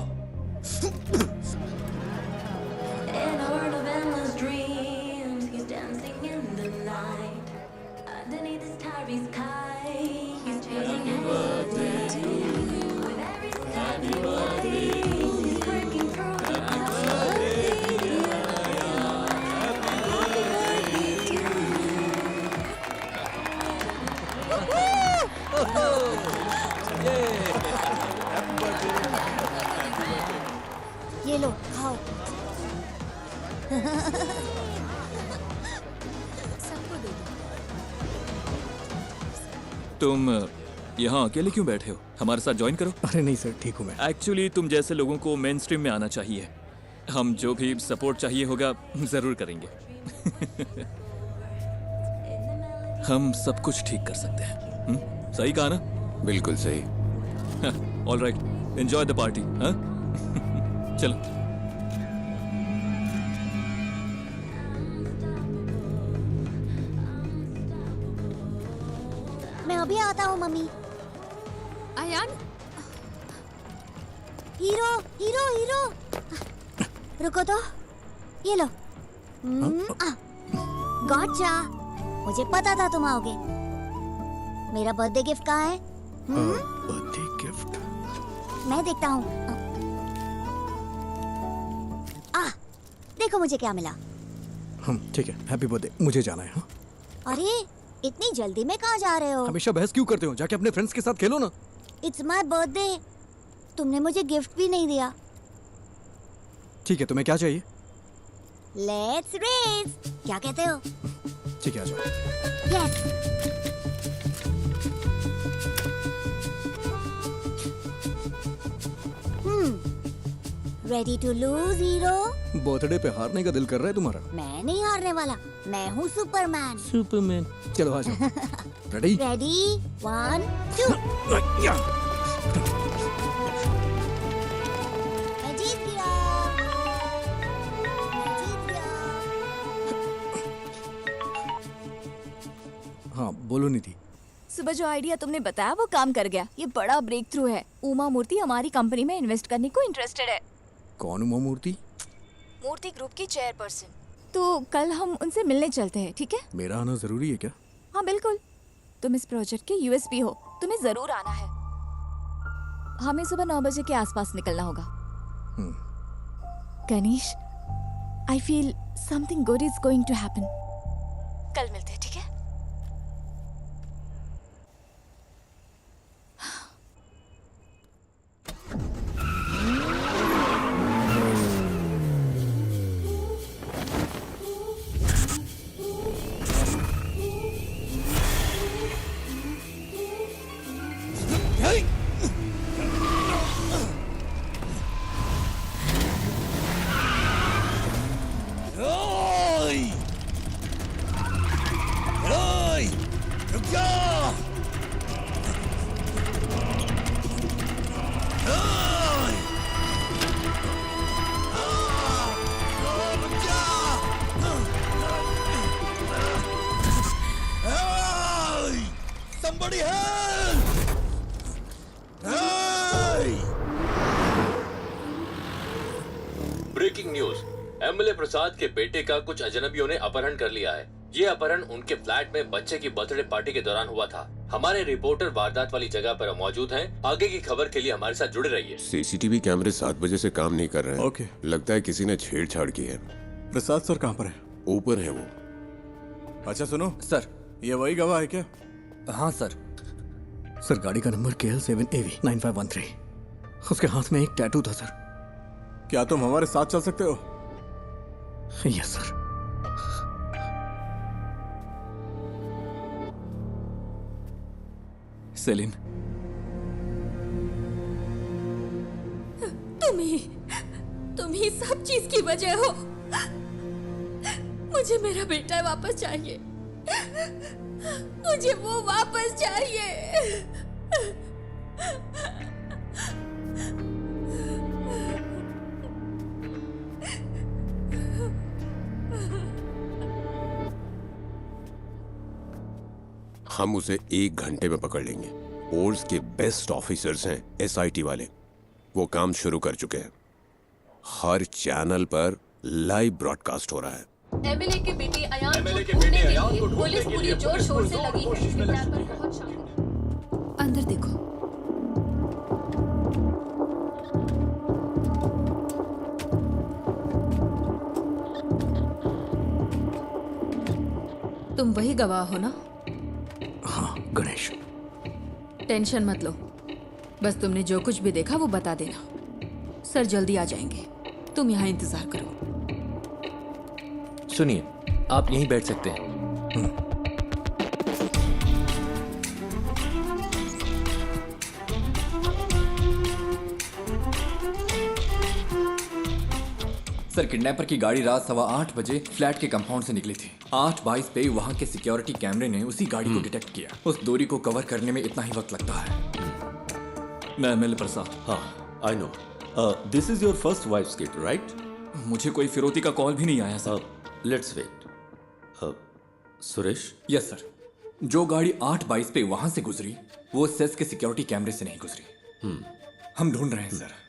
तुम यहाँ अकेले क्यों बैठे हो? हमारे साथ ज्वाइन करो। अरे नहीं सर, ठीक हूँ मैं। एक्चुअली तुम जैसे लोगों को मेन स्ट्रीम में आना चाहिए। हम जो भी सपोर्ट चाहिए होगा जरूर करेंगे। हम सब कुछ ठीक कर सकते हैं। सही कहा ना? बिल्कुल सही। All right, enjoy the party. हाँ चलो। मैं अभी आता हूँ mummy. Ayaan, hero hero hero, रुको तो, ये लो। गॉटचा, मुझे पता था तुम आओगे। मेरा बर्थडे गिफ्ट कहाँ है? बर्थडे गिफ्ट मैं देखता हूँ। देखो मुझे क्या मिला। ठीक है, हैप्पी बर्थडे। मुझे जाना है। हाँ? अरे इतनी जल्दी में कहाँ जा रहे हो? हमेशा बहस क्यों करते हो? जाके अपने फ्रेंड्स के साथ खेलो ना। इट्स माय बर्थडे, तुमने मुझे गिफ्ट भी नहीं दिया। ठीक है, तुम्हें क्या चाहिए? लेट्स रेस, क्या कहते हो? ठीक है, आ जाओ। Yes. Ready to lose hero? Birthday पे हारने का दिल कर रहा है तुम्हारा? मैं नहीं हारने वाला, मैं हूँ सुपरमैन। सुपरमैन। चलो आ जाओ। रेडी? रेडी, 1 2। मैं जीत गया। हाँ बोलो निधि। सुबह जो आइडिया तुमने बताया वो काम कर गया। ये बड़ा ब्रेक थ्रू है। उमा मूर्ति हमारी कंपनी में इन्वेस्ट करने को इंटरेस्टेड है। कौन उमा मूर्ति? मूर्ति ग्रुप की चेयरपर्सन। तो कल हम उनसे मिलने चलते हैं, ठीक है? मेरा आना जरूरी है क्या? हाँ बिल्कुल, तुम इस प्रोजेक्ट के यूएसपी हो, तुम्हें जरूर आना है। हमें सुबह 9 बजे के आसपास निकलना होगा। Ganesh, I feel something good is going to happen. कल मिलते हैं, ठीक है? ब्रेकिंग न्यूज, एमएलए प्रसाद के बेटे का कुछ अजनबियों ने अपहरण कर लिया है। ये अपहरण उनके फ्लैट में बच्चे की बर्थडे पार्टी के दौरान हुआ था। हमारे रिपोर्टर वारदात वाली जगह पर मौजूद हैं। आगे की खबर के लिए हमारे साथ जुड़े रहिए। सीसीटीवी कैमरे 7 बजे से काम नहीं कर रहे हैं। ओके। लगता है किसी ने छेड़छाड़ की है। प्रसाद सर कहाँ पर है? ऊपर है वो। अच्छा सुनो सर। ये वही गवाह है क्या? हाँ सर। सर गाड़ी का नंबर KL7AV9513। उसके हाथ में एक टैटू था सर। क्या तुम हमारे साथ चल सकते हो? Yes sir. सेलिन, तुम ही सब चीज की वजह हो। मुझे मेरा बेटा वापस चाहिए। मुझे वो वापस चाहिए। हम उसे 1 घंटे में पकड़ लेंगे। फोर्स के बेस्ट ऑफिसर्स हैं SIT वाले। वो काम शुरू कर चुके हैं। हर चैनल पर लाइव ब्रॉडकास्ट हो रहा है। एमएलए के बेटे अयान को ढूंढने के लिए पुलिस पूरी जोर शोर से लगी है। अंदर देखो। तुम वही गवाह हो ना? हाँ गणेश। टेंशन मत लो, बस तुमने जो कुछ भी देखा वो बता देना। सर जल्दी आ जाएंगे, तुम यहाँ इंतजार करो। सुनिए, आप यहीं बैठ सकते हैं। सर किडनैपर की गाड़ी रात 8:15 बजे फ्लैट के कंपाउंड से निकली थी। 8:22 पे वहाँ के सिक्योरिटी कैमरे ने उसी गाड़ी को डिटेक्ट किया। उस दूरी को कवर करने में इतना ही वक्त लगता है। मैं एमएलए प्रसाद। हाँ, I know. This is your first wife's kid, right? मुझे कोई फिरौती का कॉल भी नहीं आया sir. Let's wait. Suresh? Yes sir. जो गाड़ी 8:22 पे वहां से गुजरी वो सेस के सिक्योरिटी कैमरे से नहीं गुजरी। हम ढूंढ रहे हैं सर।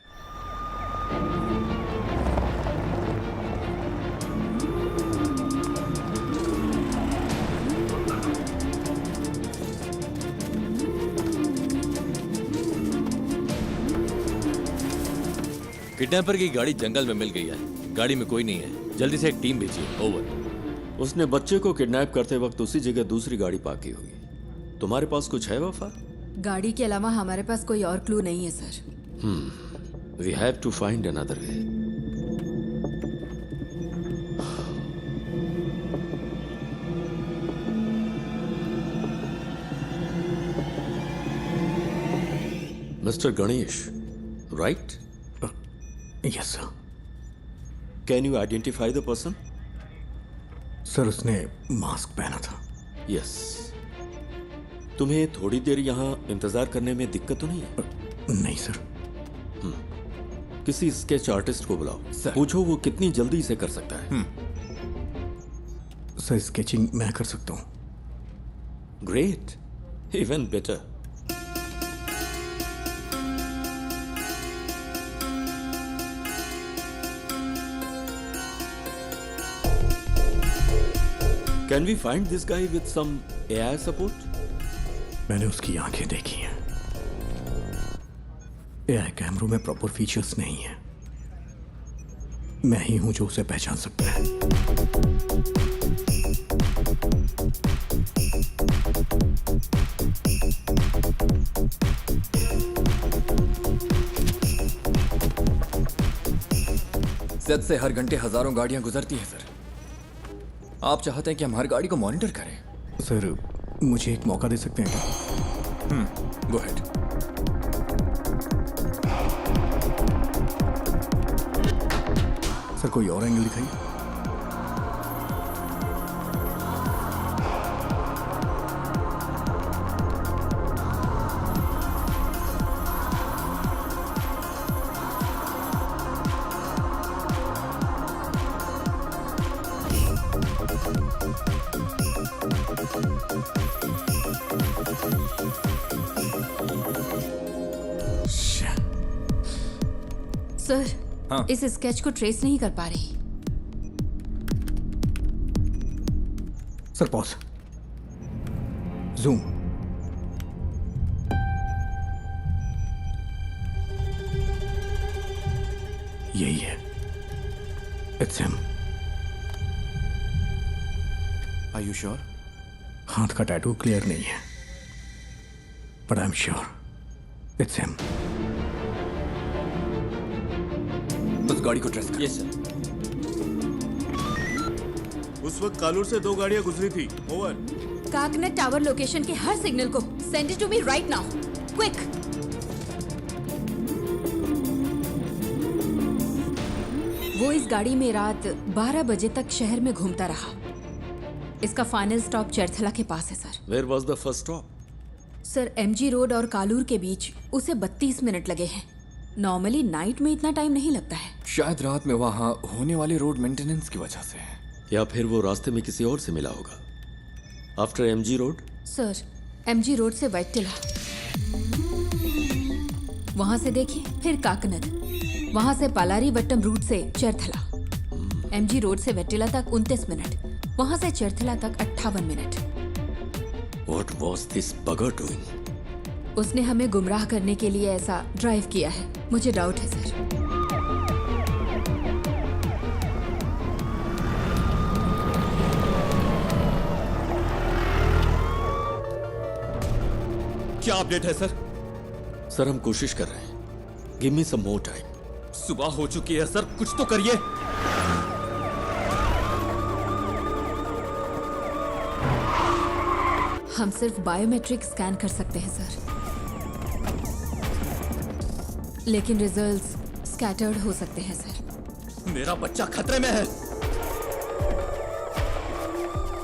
किडनैपर की गाड़ी जंगल में मिल गई है। गाड़ी में कोई नहीं है। जल्दी से एक टीम भेजिए। ओवर। उसने बच्चे को किडनैप करते वक्त उसी जगह दूसरी गाड़ी पार्क की होगी। तुम्हारे पास कुछ है वफा? गाड़ी के अलावा हमारे पास कोई और क्लू नहीं है sir. We have to find another way. Mister Ganesh, right? Yes sir. Can you identify the person? Sir उसने मास्क पहना था। यस। तुम्हें थोड़ी देर यहाँ इंतजार करने में दिक्कत तो नहीं है? नहीं सर। किसी स्केच आर्टिस्ट को बुलाओ। पूछो वो कितनी जल्दी इसे कर सकता है। सर स्केचिंग मैं कर सकता हूँ। Great, even better. Can we find this guy with some AI support? मैंने उसकी आंखें देखी हैं। AI कैमरों में प्रॉपर फीचर्स नहीं है। मैं ही हूं जो उसे पहचान सकता है। सेट से हर घंटे हजारों गाड़ियां गुजरती हैं सर। आप चाहते हैं कि हम हर गाड़ी को मॉनिटर करें? सर मुझे एक मौका दे सकते हैं क्या? Go ahead. सर कोई और एंगल दिखाइए। सर इस स्केच को ट्रेस नहीं कर पा रही। Sir pause. जूम। यही है। It's him. Are you sure? हाथ का टैटू क्लियर नहीं है, but I am sure it's him. उस गाड़ी को ट्रेस कर। Yes sir. उस वक्त कालूर से 2 गाड़ियां गुजरी थी। ओवर। काकनेट टावर लोकेशन के हर सिग्नल को send it to me right now, quick. वो इस गाड़ी में रात 12 बजे तक शहर में घूमता रहा। इसका फाइनल स्टॉप चरथला के पास है sir. Where was the first stop? Sir MG road और कालूर के बीच उसे 32 मिनट लगे हैं। नॉर्मली नाइट में इतना टाइम नहीं लगता है। शायद रात में वहाँ होने वाले रोड मेंटेनेंस की वजह से। या फिर वो रास्ते में किसी और से मिला होगा। After MG road? Sir MG road से वैटिला, वहां से देखिए, फिर काकनद, वहां से पालारी वट्टम रूट से चरथला। एमजी रोड से वैटिला तक 29 मिनट, वहां से चरथला तक 58 minute. What was this bugger doing? उसने हमें गुमराह करने के लिए ऐसा ड्राइव किया है। मुझे डाउट है सर। क्या अपडेट है सर? सर हम कोशिश कर रहे हैं। गिव मी सम मोर टाइम। सुबह हो चुकी है सर, कुछ तो करिए। हम सिर्फ बायोमेट्रिक स्कैन कर सकते हैं सर, लेकिन रिजल्ट्स स्कैटर्ड हो सकते हैं सर। मेरा बच्चा खतरे में है।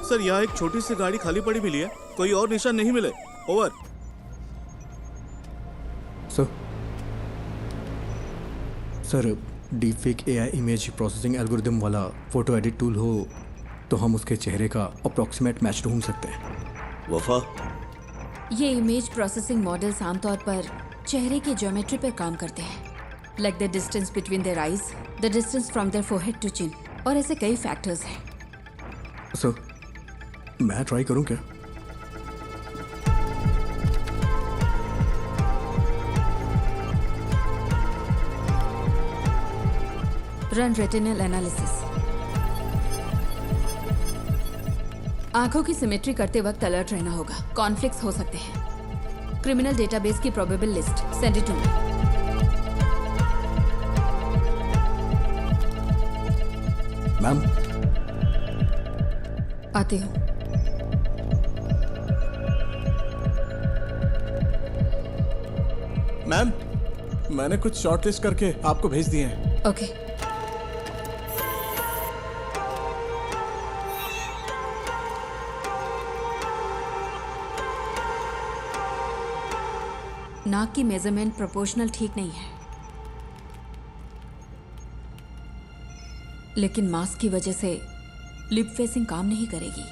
सर यहाँ एक छोटी सी गाड़ी खाली पड़ी मिली है, कोई और निशान नहीं मिले। Over. Sir deepfake AI image processing algorithm वाला फोटो एडिट टूल हो तो हम उसके चेहरे का अप्रॉक्सीमेट मैच ढूंढ सकते हैं। वफा, ये इमेज प्रोसेसिंग मॉडल्स आमतौर पर चेहरे की ज्योमेट्री पर काम करते हैं, like the distance between their eyes, the distance from their forehead to chin, और ऐसे कई फैक्टर्स हैं। सर मैं ट्राई करूं क्या? Run retinal analysis. आंखों की सिमेट्री करते वक्त अलर्ट रहना होगा, कॉन्फ्लिक्ट्स हो सकते हैं। क्रिमिनल डेटाबेस की probable list, send it to me. Ma'am आती हूँ। मैम मैंने कुछ शॉर्टलिस्ट करके आपको भेज दिए हैं। ओके। नाक की मेजरमेंट प्रोपोर्शनल ठीक नहीं है, लेकिन मास्क की वजह से लिप फेसिंग काम नहीं करेगी।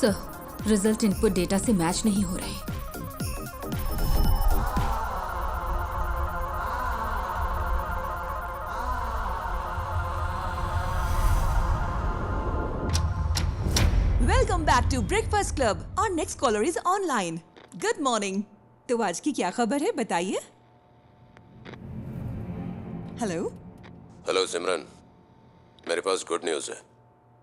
सर, रिजल्ट इनपुट डेटा से मैच नहीं हो रहे। Welcome back to breakfast club. और next caller is online. Good morning. तो आज की क्या खबर है, बताइए। हेलो। हेलो सिमरन, मेरे पास गुड न्यूज़ है।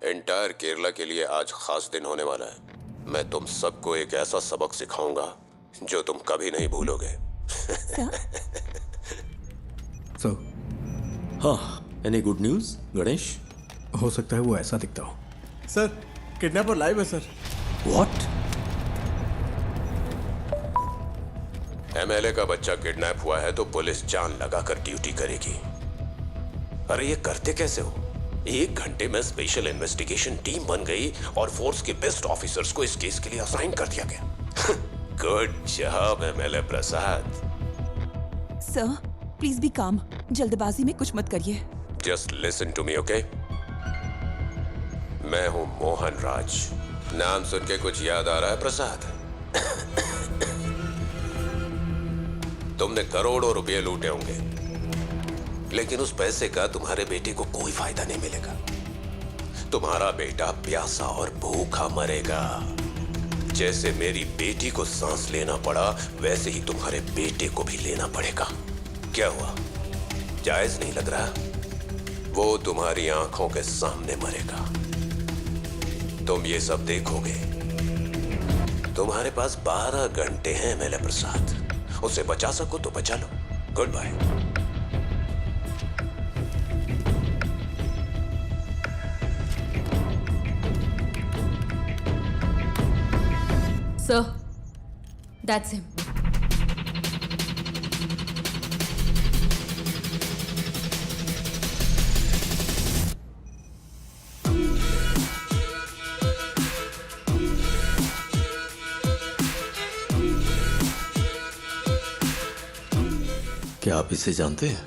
एंटायर केरला के लिए आज खास दिन होने वाला है। मैं तुम सबको एक ऐसा सबक सिखाऊंगा जो तुम कभी नहीं भूलोगे। सर हाँ, एनी गुड न्यूज़ गणेश? हो सकता है वो ऐसा दिखता हो। सर किडनैपर लाइव है सर। व्हाट? एमएलए का बच्चा किडनैप हुआ है तो पुलिस जान लगाकर ड्यूटी करेगी। अरे ये करते कैसे हो? 1 घंटे में स्पेशल इन्वेस्टिगेशन टीम बन गई और फोर्स के बेस्ट ऑफिसर्स को इस केस के लिए असाइन कर दिया गया। Good job MLA Prasad. Sir please be calm. जल्दबाजी में कुछ मत करिए। Just listen to me, okay? मैं हूं मोहन राज। नाम सुन के कुछ याद आ रहा है प्रसाद? तुमने करोड़ों रुपए लूटे होंगे, लेकिन उस पैसे का तुम्हारे बेटे को कोई फायदा नहीं मिलेगा। तुम्हारा बेटा प्यासा और भूखा मरेगा। जैसे मेरी बेटी को सांस लेना पड़ा, वैसे ही तुम्हारे बेटे को भी लेना पड़ेगा। क्या हुआ, जायज नहीं लग रहा? वो तुम्हारी आंखों के सामने मरेगा, तुम ये सब देखोगे। तुम्हारे पास 12 घंटे हैं एमएलए प्रसाद। उसे बचा सको तो बचा लो। Goodbye. Sir, that's him. क्या आप इसे जानते हैं?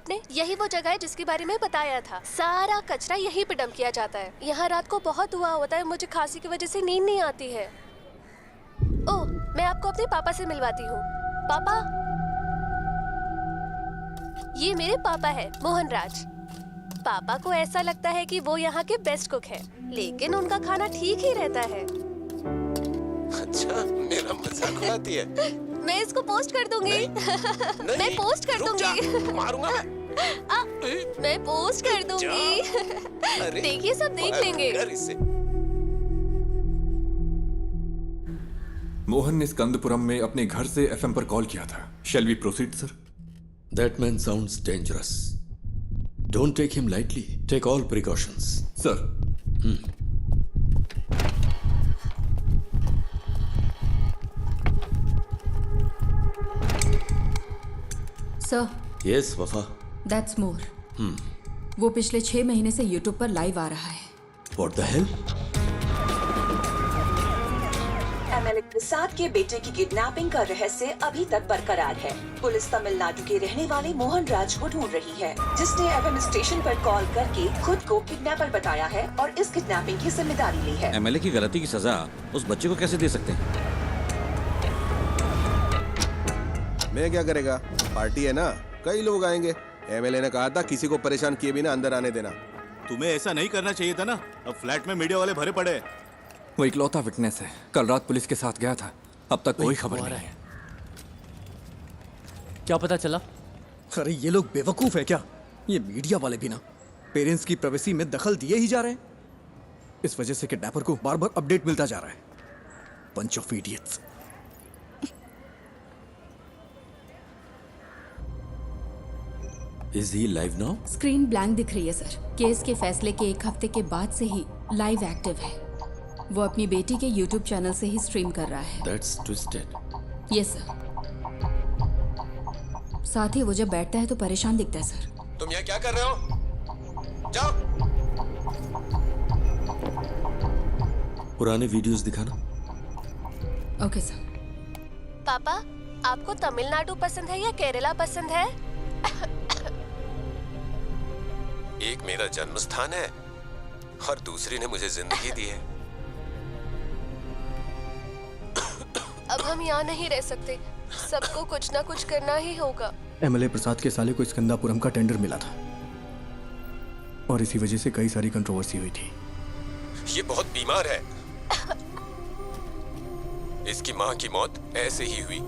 आपने? यही वो जगह है जिसके बारे में बताया था। सारा कचरा यहीं पे डंप किया जाता है। यहाँ रात को बहुत धुआं होता है, मुझे खांसी की वजह से नींद नहीं आती है। ओह, मैं आपको अपने पापा से मिलवाती हूँ। पापा, ये मेरे पापा है, मोहन राज। पापा को ऐसा लगता है कि वो यहाँ के बेस्ट कुक हैं, लेकिन उनका खाना ठीक ही रहता है। अच्छा, मेरा मजाक उड़ाती है। मैं इसको पोस्ट कर दूंगी। मैं पोस्ट कर दूंगी। मारूंगा मैं पोस्ट कर दूंगी। देखिए, सब देख लेंगे। मोहन ने स्कंदपुरम में अपने घर से एफएम पर कॉल किया था। Shall we proceed sir? That man sounds dangerous. Don't take him lightly. Take all precautions. Sir. Sir. Yes, Wafa. That's more. वो पिछले 6 महीने से YouTube पर लाइव आ रहा है। What the hell? एमएलए प्रसाद के बेटे की किडनैपिंग का रहस्य अभी तक बरकरार है। पुलिस तमिलनाडु के रहने वाले मोहन राज को ढूंढ रही है, जिसने एफएम स्टेशन पर कॉल करके खुद को किडनैपर बताया है और इस किडनैपिंग की जिम्मेदारी ली है। एमएलए की गलती की सजा उस बच्चे को कैसे दे सकते हैं? मैं क्या करेगा, पार्टी है ना, कई लोग आएंगे। एमएलए ने कहा था किसी को परेशान किए बिना अंदर आने देना। तुम्हें ऐसा नहीं करना चाहिए था ना। अब फ्लैट में मीडिया वाले भरे पड़े। वो इकलौता विटनेस है, कल रात पुलिस के साथ गया था, अब तक कोई खबर नहीं है। क्या पता चला? अरे ये लोग बेवकूफ है क्या? ये मीडिया वाले भी ना पेरेंट्स की प्राइवेसी में दखल दिए ही जा रहे हैं। इस वजह से किडनैपर को बार बार अपडेट मिलता जा रहा है। Bunch of idiots. Is he live now? Screen blank दिख रही है सर। केस के फैसले के 1 हफ्ते के बाद से ही लाइव एक्टिव है। वो अपनी बेटी के YouTube चैनल से ही स्ट्रीम कर रहा है। That's twisted. Yes sir. साथ ही वो जब बैठता है तो परेशान दिखता है सर। तुम यहाँ क्या कर रहे हो? जाओ। पुराने वीडियोस दिखाना। Okay sir. पापा, आपको तमिलनाडु पसंद है या केरला पसंद है? एक मेरा जन्म स्थान है और दूसरी ने मुझे जिंदगी दी है। अब हम यहाँ नहीं रह सकते, सबको कुछ ना कुछ करना ही होगा। एमएलए प्रसाद के साले को स्कंदापुरम का टेंडर मिला था और इसी वजह से कई सारी कंट्रोवर्सी हुई थी। ये बहुत बीमार है। इसकी मां की मौत ऐसे ही हुई।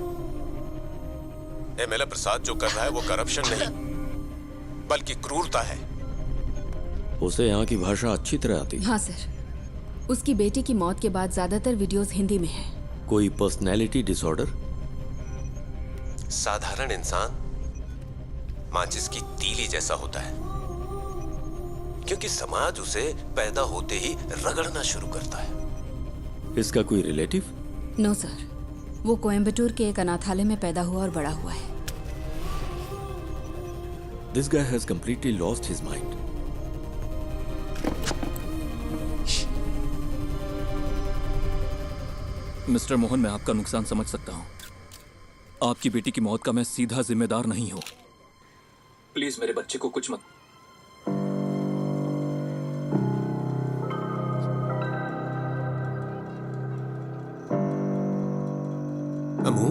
एमएलए प्रसाद जो कर रहा है वो करप्शन नहीं बल्कि क्रूरता है। उसे यहाँ की भाषा अच्छी तरह आती है। हाँ सर। उसकी बेटी की मौत के बाद ज्यादातर वीडियोस हिंदी में हैं। कोई पर्सनैलिटी डिसऑर्डर? साधारण इंसान माचिस की तीली जैसा होता है, क्योंकि समाज उसे पैदा होते ही रगड़ना शुरू करता है। इसका कोई रिलेटिव? नो सर, वो कोयम्बटूर के एक अनाथालय में पैदा हुआ और बड़ा हुआ है। This guy has completely lost his mind. Mister Mohan, मैं आपका नुकसान समझ सकता हूं। आपकी बेटी की मौत का मैं सीधा जिम्मेदार नहीं हूं। प्लीज मेरे बच्चे को कुछ मत। अमू,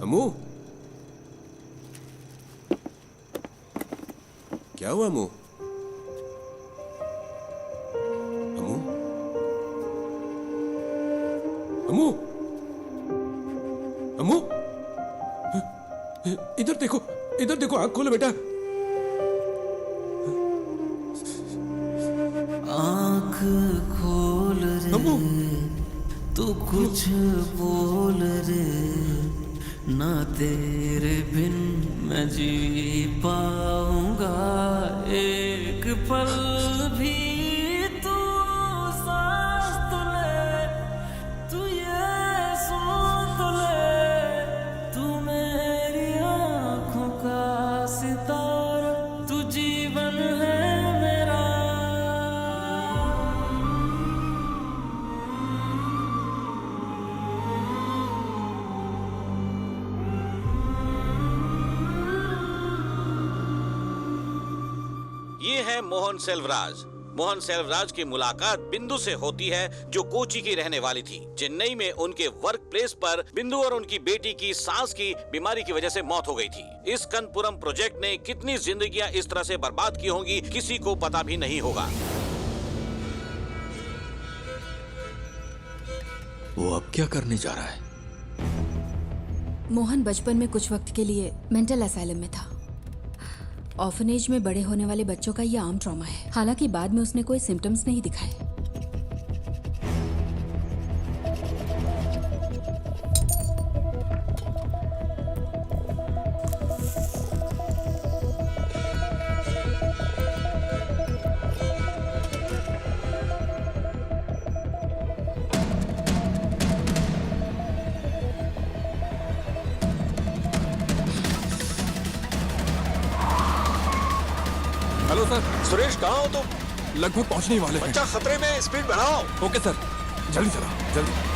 अमू, क्या हुआ अमू? अमू, अमू, अमू, इधर देखो, इधर देखो, आंख खोलो बेटा। आंख खोल रे, तू कुछ बोल रे, ना तेरे बिन मैं जी पाऊंगा एक पल भी। तू सांस तो ले, तू ये सुन तो ले, तू मेरी आंखों का सितारा, तू जीवन है मेरा। ये है मोहन सेल्वराज। मोहन सेल्वराज की मुलाकात बिंदु से होती है, जो कोची की रहने वाली थी। चेन्नई में उनके वर्क प्लेस पर बिंदु और उनकी बेटी की सांस की बीमारी की वजह से मौत हो गई थी। इस कनपुरम प्रोजेक्ट ने कितनी जिंदगियां इस तरह से बर्बाद की होंगी, किसी को पता भी नहीं होगा। वो अब क्या करने जा रहा है? मोहन बचपन में कुछ वक्त के लिए मेंटल असाइलम में था। ऑर्फनेज में बड़े होने वाले बच्चों का यह आम ट्रॉमा है। हालांकि बाद में उसने कोई सिम्टम्स नहीं दिखाए। हेलो सर, सुरेश कहाँ हो तुम? लगभग पहुंचने ही वाले हैं। बच्चा खतरे में, स्पीड बढ़ाओ। ओके सर, जल्दी चलाओ, जल्दी।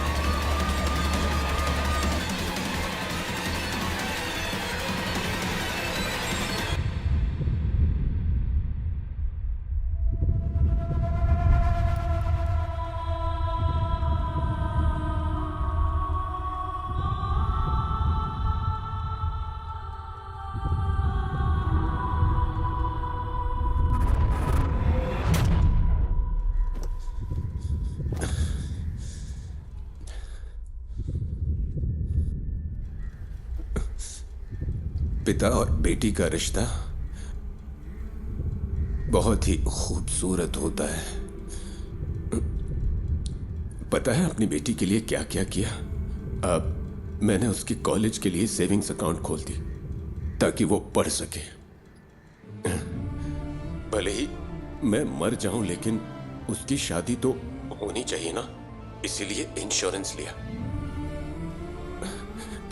पिता और बेटी का रिश्ता बहुत ही खूबसूरत होता है। पता है अपनी बेटी के लिए क्या क्या किया? अब मैंने उसकी कॉलेज के लिए सेविंग्स अकाउंट खोल दी ताकि वो पढ़ सके। भले ही मैं मर जाऊं, लेकिन उसकी शादी तो होनी चाहिए ना, इसीलिए इंश्योरेंस लिया।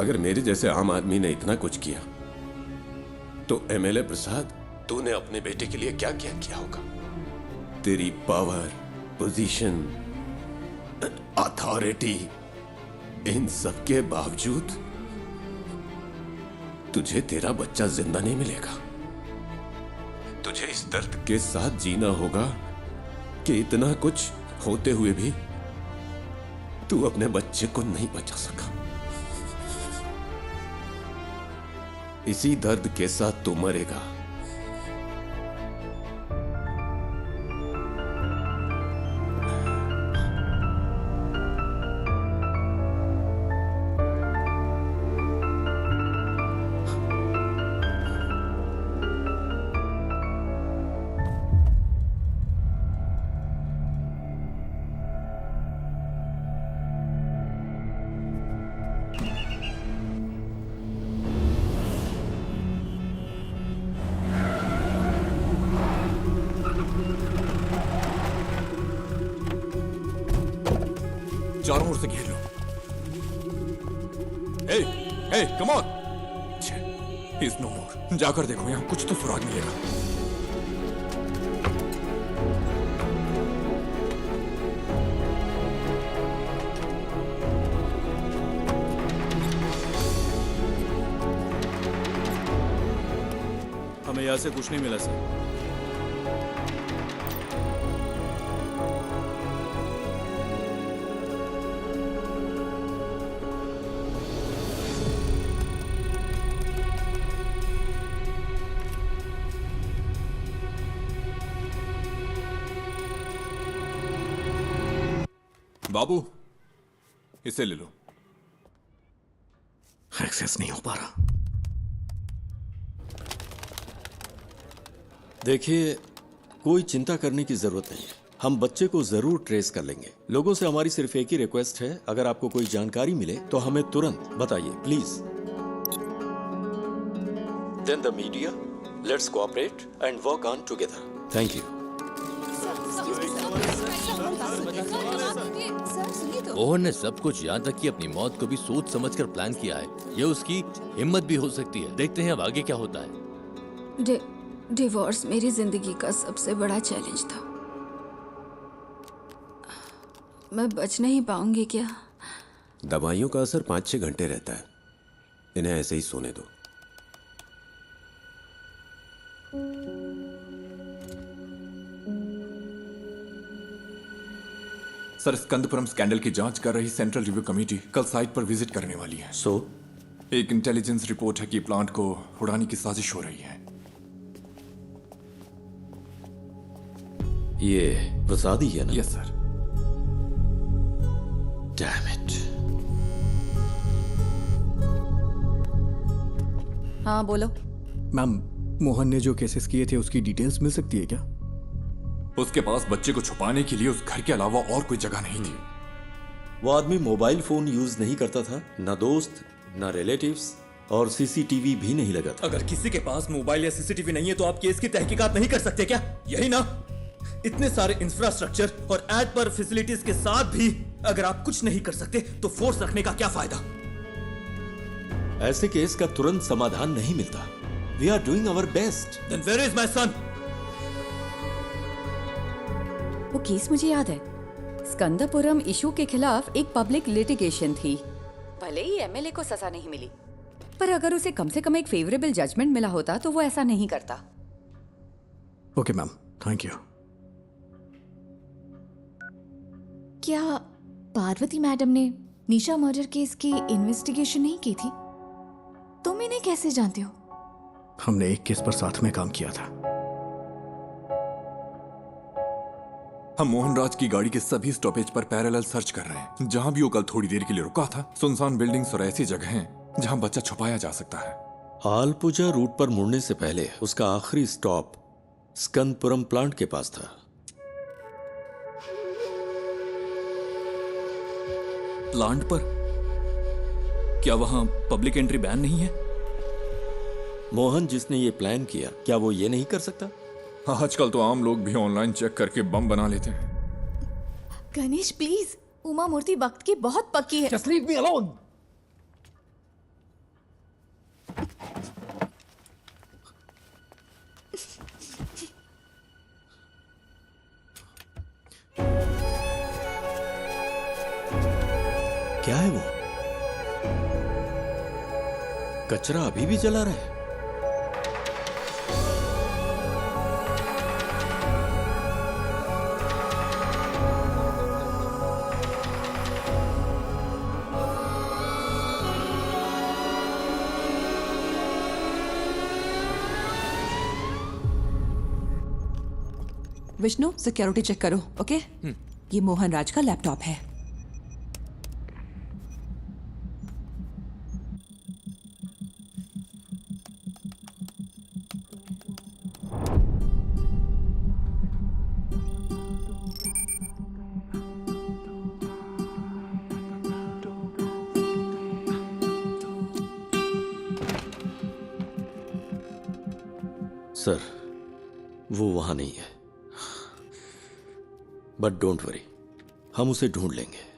अगर मेरे जैसे आम आदमी ने इतना कुछ किया तो एमएलए प्रसाद, तूने अपने बेटे के लिए क्या क्या किया होगा? तेरी पावर, पोजीशन, अथॉरिटी, इन सब के बावजूद तुझे तेरा बच्चा जिंदा नहीं मिलेगा। तुझे इस दर्द के साथ जीना होगा कि इतना कुछ होते हुए भी तू अपने बच्चे को नहीं बचा सका। इसी दर्द के साथ तू मरेगा। चारों ओर से घेर लो। Hey, hey, come on. He is no more. जाकर देखो, यहां कुछ तो सुराग मिलेगा। हमें यहाँ से कुछ नहीं मिला सर। बाबू, इसे ले लो। एक्सेस नहीं हो पा रहा। देखिए, कोई चिंता करने की जरूरत नहीं। हम बच्चे को जरूर ट्रेस कर लेंगे। लोगों से हमारी सिर्फ एक ही रिक्वेस्ट है, अगर आपको कोई जानकारी मिले तो हमें तुरंत बताइए, please. Then the media, let's cooperate and work on together. Thank you. Mohan ने सब कुछ, यहाँ तक कि अपनी मौत को भी सोच समझकर प्लान किया है। ये उसकी हिम्मत भी हो सकती है। देखते हैं अब आगे क्या होता है। डिवोर्स मेरी जिंदगी का सबसे बड़ा चैलेंज था। मैं बच नहीं पाऊंगी क्या? दवाइयों का असर 5-6 घंटे रहता है। इन्हें ऐसे ही सोने दो। सर, स्कंदपुरम स्कैंडल की जांच कर रही सेंट्रल रिव्यू कमेटी कल साइट पर विजिट करने वाली है। सो एक इंटेलिजेंस रिपोर्ट है कि प्लांट को उड़ाने की साजिश हो रही है। ये प्रसाद ही है ना? Yes sir. Damn it. हाँ बोलो। मैम, मोहन ने जो केसेस किए थे उसकी डिटेल्स मिल सकती है क्या? उसके पास बच्चे को छुपाने के लिए उस घर के अलावा और कोई जगह नहीं थी। वो आदमी मोबाइल फोन यूज नहीं करता था, ना दोस्त ना रिलेटिव्स, और सीसीटीवी भी नहीं लगा था। अगर किसी के पास मोबाइल या सीसीटीवी नहीं है तो आप केस की तहकीकात नहीं कर सकते क्या? यही ना? इतने सारे इंफ्रास्ट्रक्चर और एड पर फैसिलिटीज के साथ भी अगर आप कुछ नहीं कर सकते तो फोर्स रखने का क्या फायदा? ऐसे केस का तुरंत समाधान नहीं मिलता। We are doing our best. Then where is my son? वो केस मुझे याद है। स्कंदपुरम इशू के खिलाफ एक पब्लिक लिटिगेशन थी। भले ही एमएलए को सजा नहीं मिली, पर अगर उसे कम से कम एक फेवरेबल जजमेंट मिला होता तो वो ऐसा नहीं करता। Okay ma'am, thank you. क्या पार्वती मैडम ने निशा मर्डर केस की इन्वेस्टिगेशन नहीं की थी? तुम इन्हें कैसे जानते हो? हमने एक केस पर साथ में काम किया था। हम मोहनराज की गाड़ी के सभी स्टॉपेज पर पैरेलल सर्च कर रहे हैं। जहां भी वो कल थोड़ी देर के लिए रुका था, सुनसान बिल्डिंग्स और ऐसी जगह हैं जहां बच्चा छुपाया जा सकता है। आलपुजा रूट पर मुड़ने से पहले उसका आखिरी स्टॉप स्कंदपुरम प्लांट के पास था। प्लांट पर? क्या वहां पब्लिक एंट्री बैन नहीं है? मोहन जिसने ये प्लान किया, क्या वो ये नहीं कर सकता? आजकल तो आम लोग भी ऑनलाइन चेक करके बम बना लेते हैं। गणेश प्लीज, उमा मूर्ति वक्त की बहुत पक्की है। Just leave me alone. क्या है वो? कचरा अभी भी जला रहा है। विष्णु, सिक्योरिटी चेक करो, ओके? ये मोहन राज का लैपटॉप है। सर, वो वहां नहीं है, बट डोंट वरी, हम उसे ढूंढ लेंगे।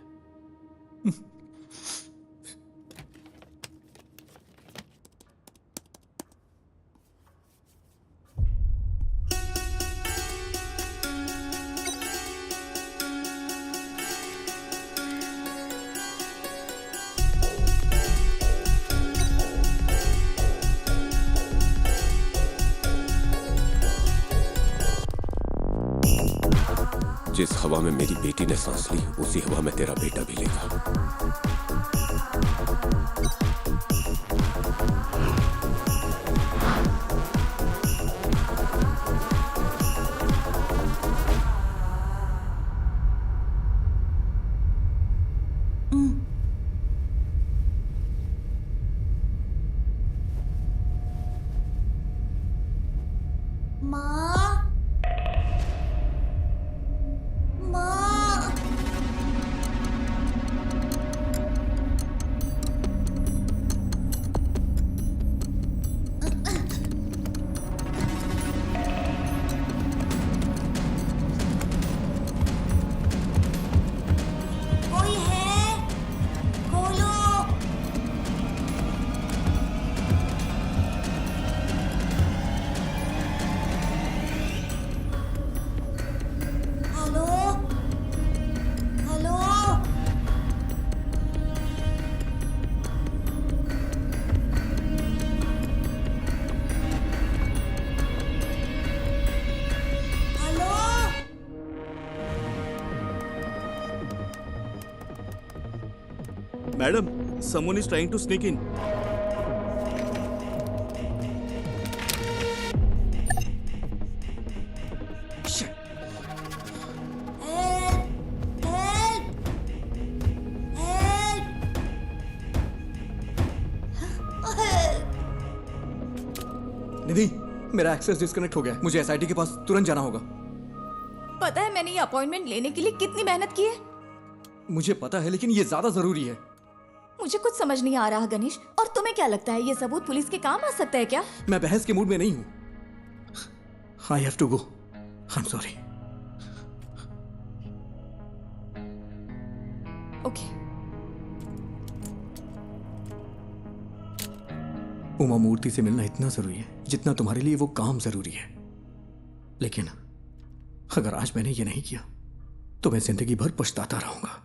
जिस हवा में मेरी बेटी ने सांस ली, उसी हवा में तेरा बेटा भी लेगा। Madam, someone is trying to sneak in. निधि, मेरा एक्सेस डिस्कनेक्ट हो गया है। मुझे एसआईटी के पास तुरंत जाना होगा। पता है मैंने ये अपॉइंटमेंट लेने के लिए कितनी मेहनत की है? मुझे पता है, लेकिन ये ज्यादा जरूरी है। मुझे कुछ समझ नहीं आ रहा गणेश। और तुम्हें क्या लगता है ये सबूत पुलिस के काम आ सकता है क्या? मैं बहस के मूड में नहीं हूँ। I have to go. I'm sorry. Okay. Uma Murthy से मिलना इतना जरूरी है जितना तुम्हारे लिए वो काम जरूरी है। लेकिन अगर आज मैंने ये नहीं किया तो मैं जिंदगी भर पछताता रहूंगा।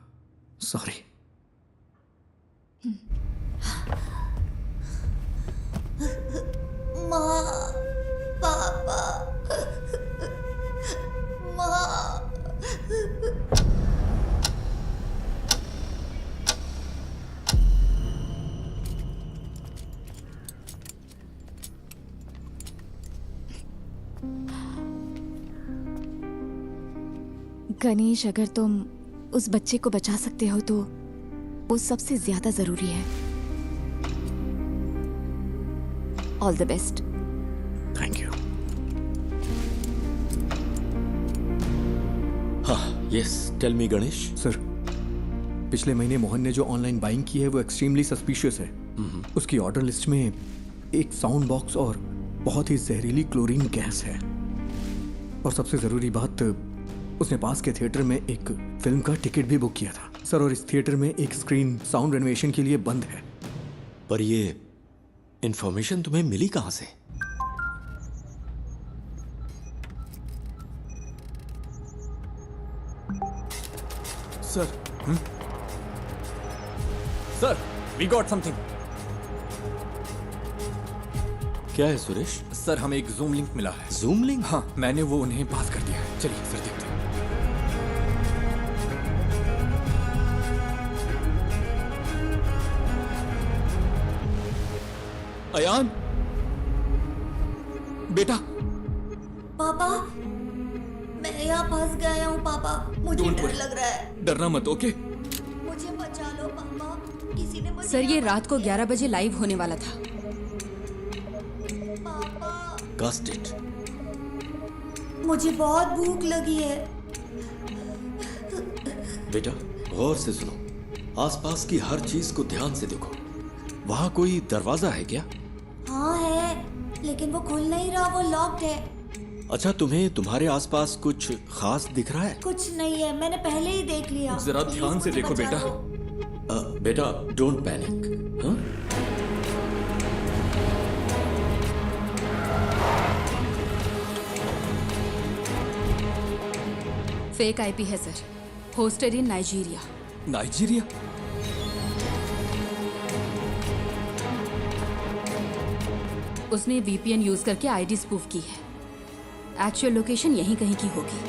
सॉरी। माँ, पापा, माँ। गणेश, अगर तुम उस बच्चे को बचा सकते हो तो वो सबसे ज्यादा जरूरी है। All the best. Thank you. हाँ, yes, tell me Ganesh. Sir, पिछले महीने मोहन ने जो ऑनलाइन बाइंग की है वो एक्सट्रीमली सस्पिशियस है। उसकी ऑर्डर लिस्ट में एक साउंड बॉक्स और बहुत ही जहरीली क्लोरीन गैस है। और सबसे जरूरी बात, उसने पास के थिएटर में एक फिल्म का टिकट भी बुक किया था सर। और इस थिएटर में एक स्क्रीन साउंड रेनोवेशन के लिए बंद है। पर ये इंफॉर्मेशन तुम्हें मिली कहां से? Sir, sir, we got something. क्या है सुरेश? सर, हमें एक जूम लिंक मिला है। Zoom link? हाँ, मैंने वो उन्हें पास कर दिया है। चलिए सर, देखते हैं। अयान, बेटा। पापा, मैं यहाँ फंस गया हूँ पापा। मुझे Don't डर worry. लग रहा है। डरना मत, ओके? मुझे बचा लो पापा। किसी ने मुझे सर, ये रात को 11 बजे लाइव होने वाला था। Cast it. मुझे बहुत भूख लगी है। बेटा, गौर से सुनो। आसपास की हर चीज को ध्यान से देखो। वहां कोई दरवाजा है क्या? हाँ है, लेकिन वो खुल नहीं रहा, वो लॉक्ड है। अच्छा, तुम्हें तुम्हारे आसपास कुछ खास दिख रहा है? कुछ नहीं है, मैंने पहले ही देख लिया। जरा ध्यान से देखो बेटा। बेटा, डोंट पैनिक। हाँ? फेक आईपी है सर, होस्टेड इन नाइजीरिया। नाइजीरिया? उसने वीपीएन यूज करके आईडी स्पूफ की है। एक्चुअल लोकेशन यहीं कहीं की होगी।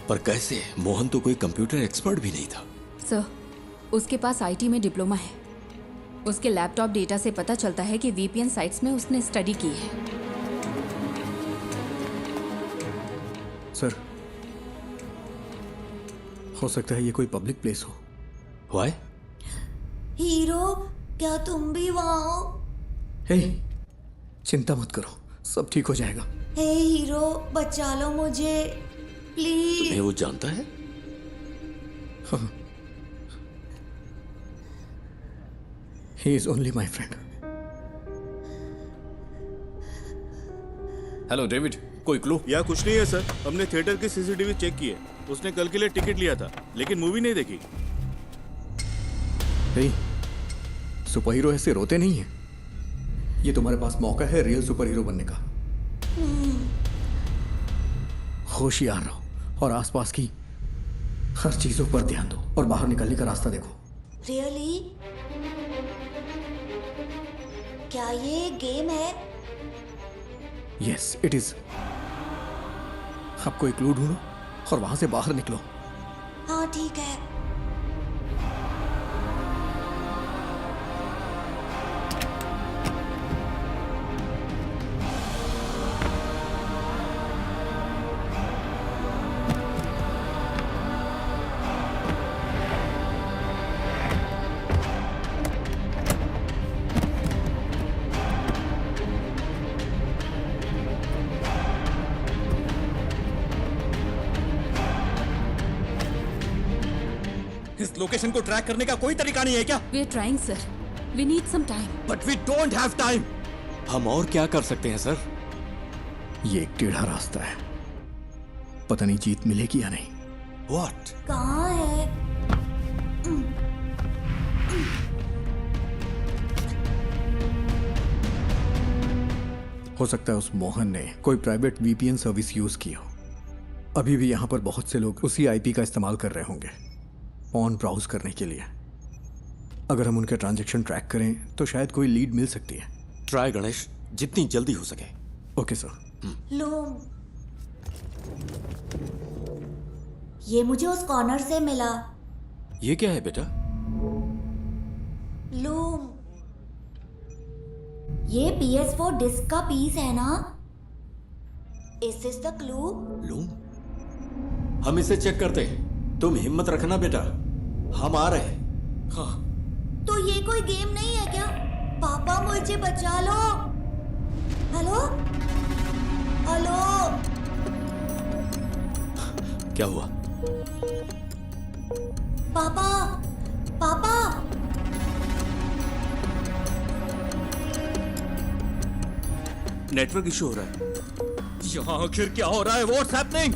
पर कैसे? मोहन तो कोई कंप्यूटर एक्सपर्ट भी नहीं था। सर, उसके पास आईटी में डिप्लोमा है। उसके लैपटॉप डेटा से पता चलता है कि वीपीएन साइट्स में उसने स्टडी की है। सर, हो सकता है ये कोई पब्लिक प्लेस हो। Why? हीरो, क्या तुम भी वहाँ हो? हे, चिंता मत करो, सब ठीक हो जाएगा। हे हीरो, बचा लो मुझे प्लीज। तुम्हें वो जानता है? हाँ। He is only my friend. Hello David, कोई क्लू? या कुछ नहीं है सर। हमने थिएटर की सीसीटीवी चेक की है। उसने कल के लिए टिकट लिया था लेकिन मूवी नहीं देखी। हे, सुपर हीरो ऐसे रोते नहीं है। ये तुम्हारे पास मौका है रियल सुपर हीरो बनने का। होशियार रहो और आसपास की हर चीजों पर ध्यान दो और बाहर निकलने का रास्ता देखो। रियली? क्या ये गेम है? Yes, it is. आपको एक क्लू ढूंढो और वहां से बाहर निकलो। हाँ ठीक है। लोकेशन को ट्रैक करने का कोई तरीका नहीं है क्या? We are trying sir, we need some time. But we don't have time. हम और क्या कर सकते हैं सर? ये एक टेढ़ा रास्ता है, पता नहीं जीत मिलेगी या नहीं। What? कहाँ है? हो सकता है उस मोहन ने कोई प्राइवेट वीपीएन सर्विस यूज की हो। अभी भी यहाँ पर बहुत से लोग उसी आईपी का इस्तेमाल कर रहे होंगे ऑन ब्राउज करने के लिए। अगर हम उनके ट्रांजैक्शन ट्रैक करें तो शायद कोई लीड मिल सकती है। ट्राई गणेश, जितनी जल्दी हो सके। Okay sir. लूम, ये मुझे उस कॉर्नर से मिला। ये क्या है बेटा? लूम, ये PS4 डिस्क का पीस है ना? Is this the clue? Loom, हम इसे चेक करते हैं। तुम हिम्मत रखना बेटा, हम आ रहे हैं। हाँ। तो ये कोई गेम नहीं है क्या? पापा मुझे बचा लो। हेलो हेलो, क्या हुआ? पापा पापा, नेटवर्क इशू हो रहा है। यहाँ आखिर क्या हो रहा है? What's happening?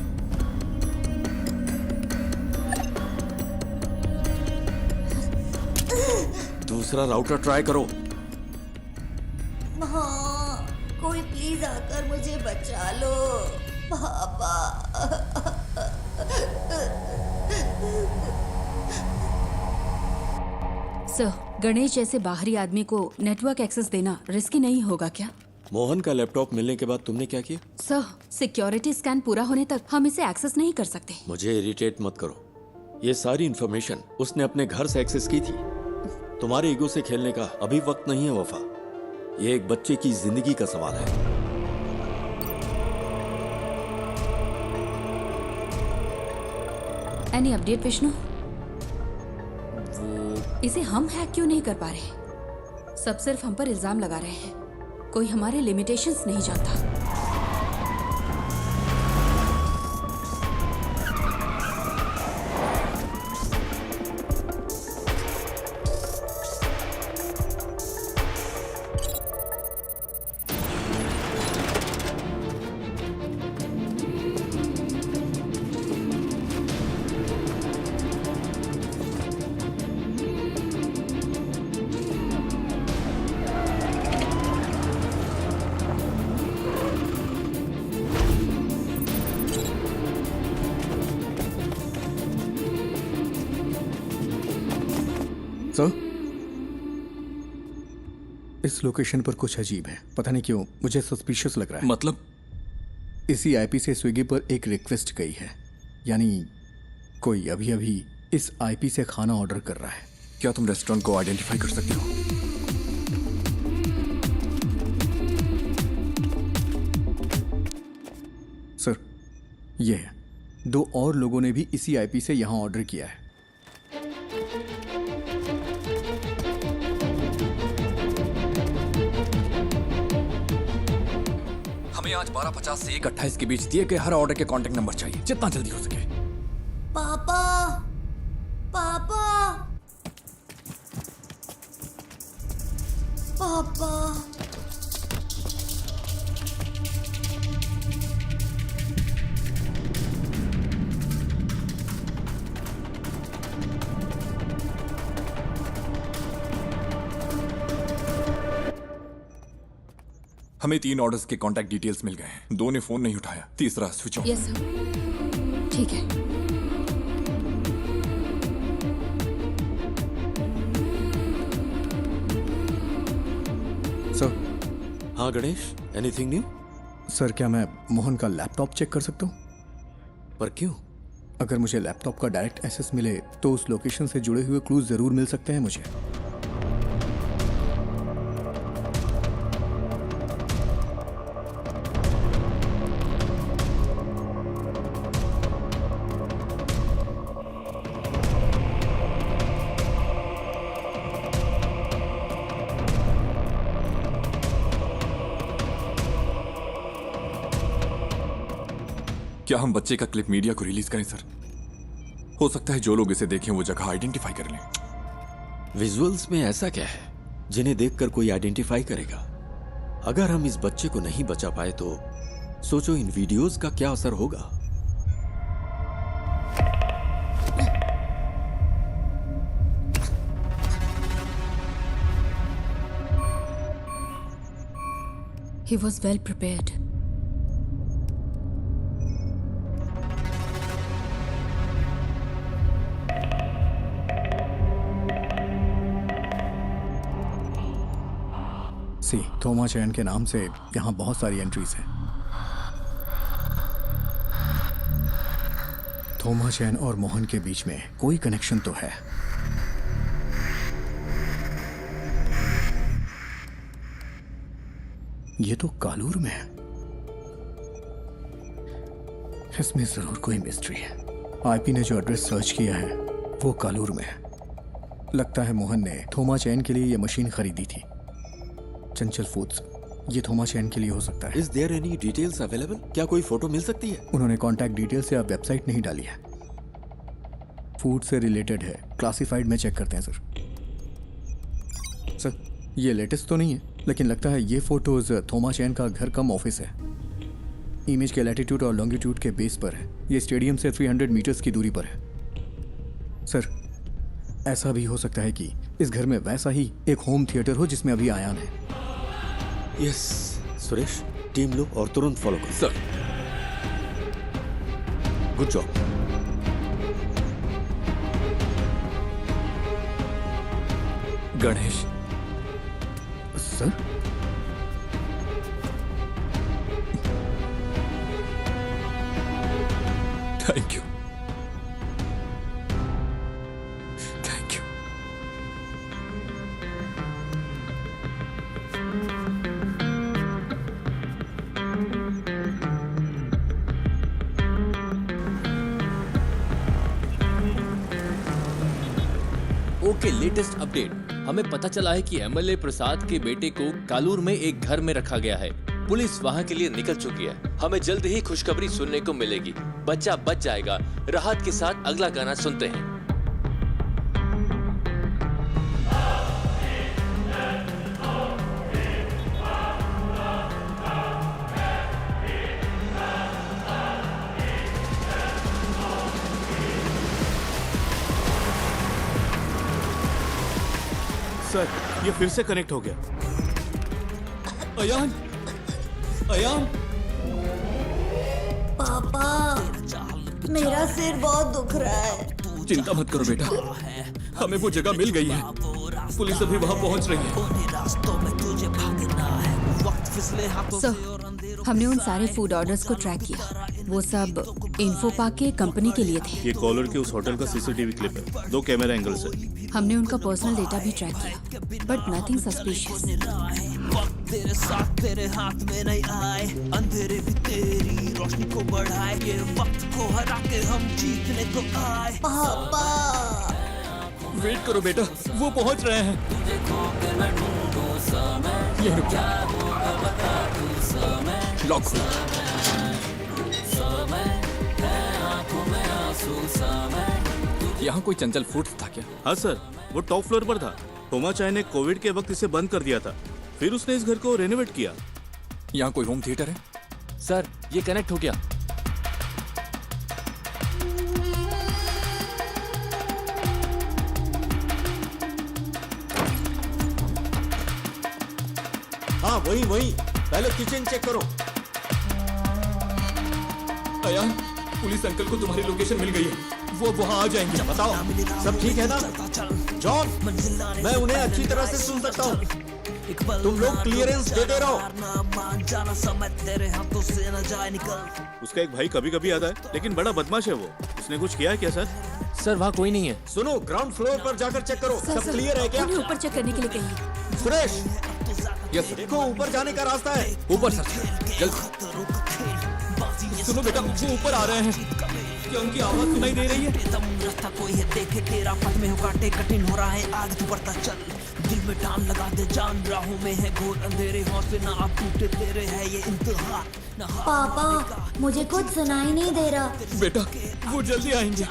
दूसरा राउटर ट्राई करो। हाँ, कोई प्लीज आकर मुझे बचा लो पापा। सर, गणेश जैसे बाहरी आदमी को नेटवर्क एक्सेस देना रिस्की नहीं होगा क्या? मोहन का लैपटॉप मिलने के बाद तुमने क्या किया? सर, सिक्योरिटी स्कैन पूरा होने तक हम इसे एक्सेस नहीं कर सकते। मुझे इरिटेट मत करो। ये सारी इंफॉर्मेशन उसने अपने घर से एक्सेस की थी। तुम्हारे ईगो से खेलने का अभी वक्त नहीं है वफा। ये एक बच्चे की जिंदगी का सवाल है। Any update Vishnu? इसे हम हैक क्यों नहीं कर पा रहे? सब सिर्फ हम पर इल्जाम लगा रहे हैं। कोई हमारे लिमिटेशंस नहीं जानता। सर, इस लोकेशन पर कुछ अजीब है। पता नहीं क्यों मुझे सस्पिशियस लग रहा है। मतलब? इसी आईपी से स्विगी पर एक रिक्वेस्ट गई है, यानी कोई अभी अभी इस आईपी से खाना ऑर्डर कर रहा है। क्या तुम रेस्टोरेंट को आइडेंटिफाई कर सकते हो? सर, ये है। 2 और लोगों ने भी इसी आईपी से यहां ऑर्डर किया है। हमें आज 12:50 से 1:28 के बीच दिए गए हर ऑर्डर के कांटेक्ट नंबर चाहिए, जितना जल्दी हो सके। पापा पापा पापा, हमें 3 ऑर्डर्स के कांटेक्ट डिटेल्स मिल गए हैं। 2 ने फोन नहीं उठाया, तीसरा स्विच ऑफ। यस सर, ठीक है। सर। हाँ गणेश, एनीथिंग न्यू? सर, क्या मैं मोहन का लैपटॉप चेक कर सकता हूँ? पर क्यों? अगर मुझे लैपटॉप का डायरेक्ट एक्सेस मिले तो उस लोकेशन से जुड़े हुए क्लूज जरूर मिल सकते हैं मुझे। क्या हम बच्चे का क्लिप मीडिया को रिलीज करें सर? हो सकता है जो लोग इसे देखें वो जगह आइडेंटिफाई कर लें। विजुअल्स में ऐसा क्या है जिन्हें देखकर कोई आइडेंटिफाई करेगा? अगर हम इस बच्चे को नहीं बचा पाए तो सोचो इन वीडियोस का क्या असर होगा। He was well prepared. सी थोमा चैन के नाम से यहाँ बहुत सारी एंट्रीज हैं। थोमा चैन और मोहन के बीच में कोई कनेक्शन तो है। ये तो कालूर में है। इसमें जरूर कोई मिस्ट्री है। आईपी ने जो एड्रेस सर्च किया है वो कालूर में है। लगता है मोहन ने थोमा चैन के लिए ये मशीन खरीदी थी। चंचल फूड्स, ये थोमा चैन के लिए हो सकता है। Is there any details available? क्या कोई फोटो मिल सकती है? उन्होंने कॉन्टैक्ट डिटेल्स या वेबसाइट नहीं डाली है। फूड से रिलेटेड है, क्लासिफाइड में चेक करते हैं सर। सर ये लेटेस्ट तो नहीं है, लेकिन लगता है ये फोटोज थोमा चैन का घर कम ऑफिस है। इमेज के लैटिट्यूड और लॉन्गिट्यूड के बेस पर है। ये स्टेडियम से 300 मीटर्स की दूरी पर है। सर ऐसा भी हो सकता है कि इस घर में वैसा ही एक होम थिएटर हो जिसमें अभी आयान है। यस सुरेश, टीम लो और तुरंत फॉलो करो। Sir good job. Ganesh sir thank you, thank you. Okay, latest update. हमें पता चला है कि एमएलए प्रसाद के बेटे को कालूर में एक घर में रखा गया है। पुलिस वहां के लिए निकल चुकी है। हमें जल्द ही खुशखबरी सुनने को मिलेगी। बच्चा बच जाएगा। राहत के साथ अगला गाना सुनते हैं। सर ये फिर से कनेक्ट हो गया। अयान, अयान, पापा मेरा सिर बहुत दुख रहा है। चिंता मत करो बेटा, हमें वो जगह मिल गई है। पुलिस अभी वहां पहुंच रही है। सर, हमने उन सारे फूड ऑर्डर्स को ट्रैक किया। वो सब इन्फो पार्क के कंपनी के लिए थे। ये कॉलर के उस होटल का सीसीटीवी क्लिप है। 2 कैमरा एंगल से। हमने उनका पर्सनल डेटा भी ट्रैक किया, बट नथिंग सस्पिशियस। तेरे साथ तेरे हाथ में नहीं आए, अंधेरे भी तेरी रोशनी को बढ़ाए, ये वक्त को हरा के हम जीतने को आए। पापा वेट करो बेटा, वो पहुंच रहे हैं। ये रुक जा। लॉक खोलो। यहाँ कोई चंचल फूड्स था क्या? हाँ सर, वो टॉप फ्लोर पर था। थोमा चाय ने कोविड के वक्त इसे बंद कर दिया था, फिर उसने इस घर को रेनोवेट किया। यहाँ कोई होम थिएटर है? सर ये कनेक्ट हो गया। हाँ वही वही, पहले किचन चेक करो। अयान, पुलिस अंकल को तुम्हारी लोकेशन मिल गई है। वो वहां आ जाएंगे। बताओ सब ठीक है ना? जॉन, मैं उन्हें अच्छी तरह से सुन सकता हूँ। तुम लोग क्लियरेंस देते रहो। उसका एक भाई कभी कभी आता है, लेकिन बड़ा बदमाश है वो। उसने कुछ किया है क्या सर? सर वहाँ कोई नहीं है। सुनो, ग्राउंड फ्लोर पर जाकर चेक करो। सब क्लियर है क्या? उन्हें ऊपर चेक करने के लिए कहिए। सुरेश, यस देखो ऊपर जाने का रास्ता है। ऊपर सर, जल्द। सुनो बेटा, वो ऊपर आ रहे हैं। क्या उनकी आवाज सुनाई दे रही है? रास्ता कोई है देखे तेरा, पथ में हो काटे कठिन हो रहा है, आगे तू बढ़ता चल। दिल में टान लगा दे जान, राहों में है घोर अंधेरे, हौसले ना आप टूटे तेरे है ये इंतहा। पापा मुझे कुछ सुनाई नहीं दे रहा। बेटा वो जल्दी आएंगे।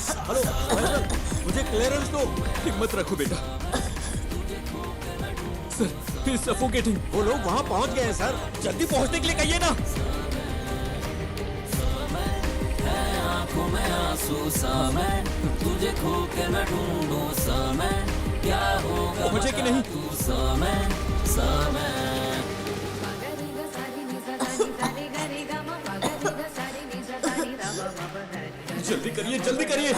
हेलो सर, मुझे क्लियरेंस दो। हिम्मत रखो बेटा। Sir, he is suffocating. वो लोग वहाँ पहुँच गए हैं सर, जल्दी पहुँचने के लिए कहिए ना। आंखों में आंसू सा मैं, तुझे खो के मैं ढूंढूं सा मैं, क्या होगा मुझे कि नहीं? तू सा मैं। जल्दी करिए, जल्दी करिए।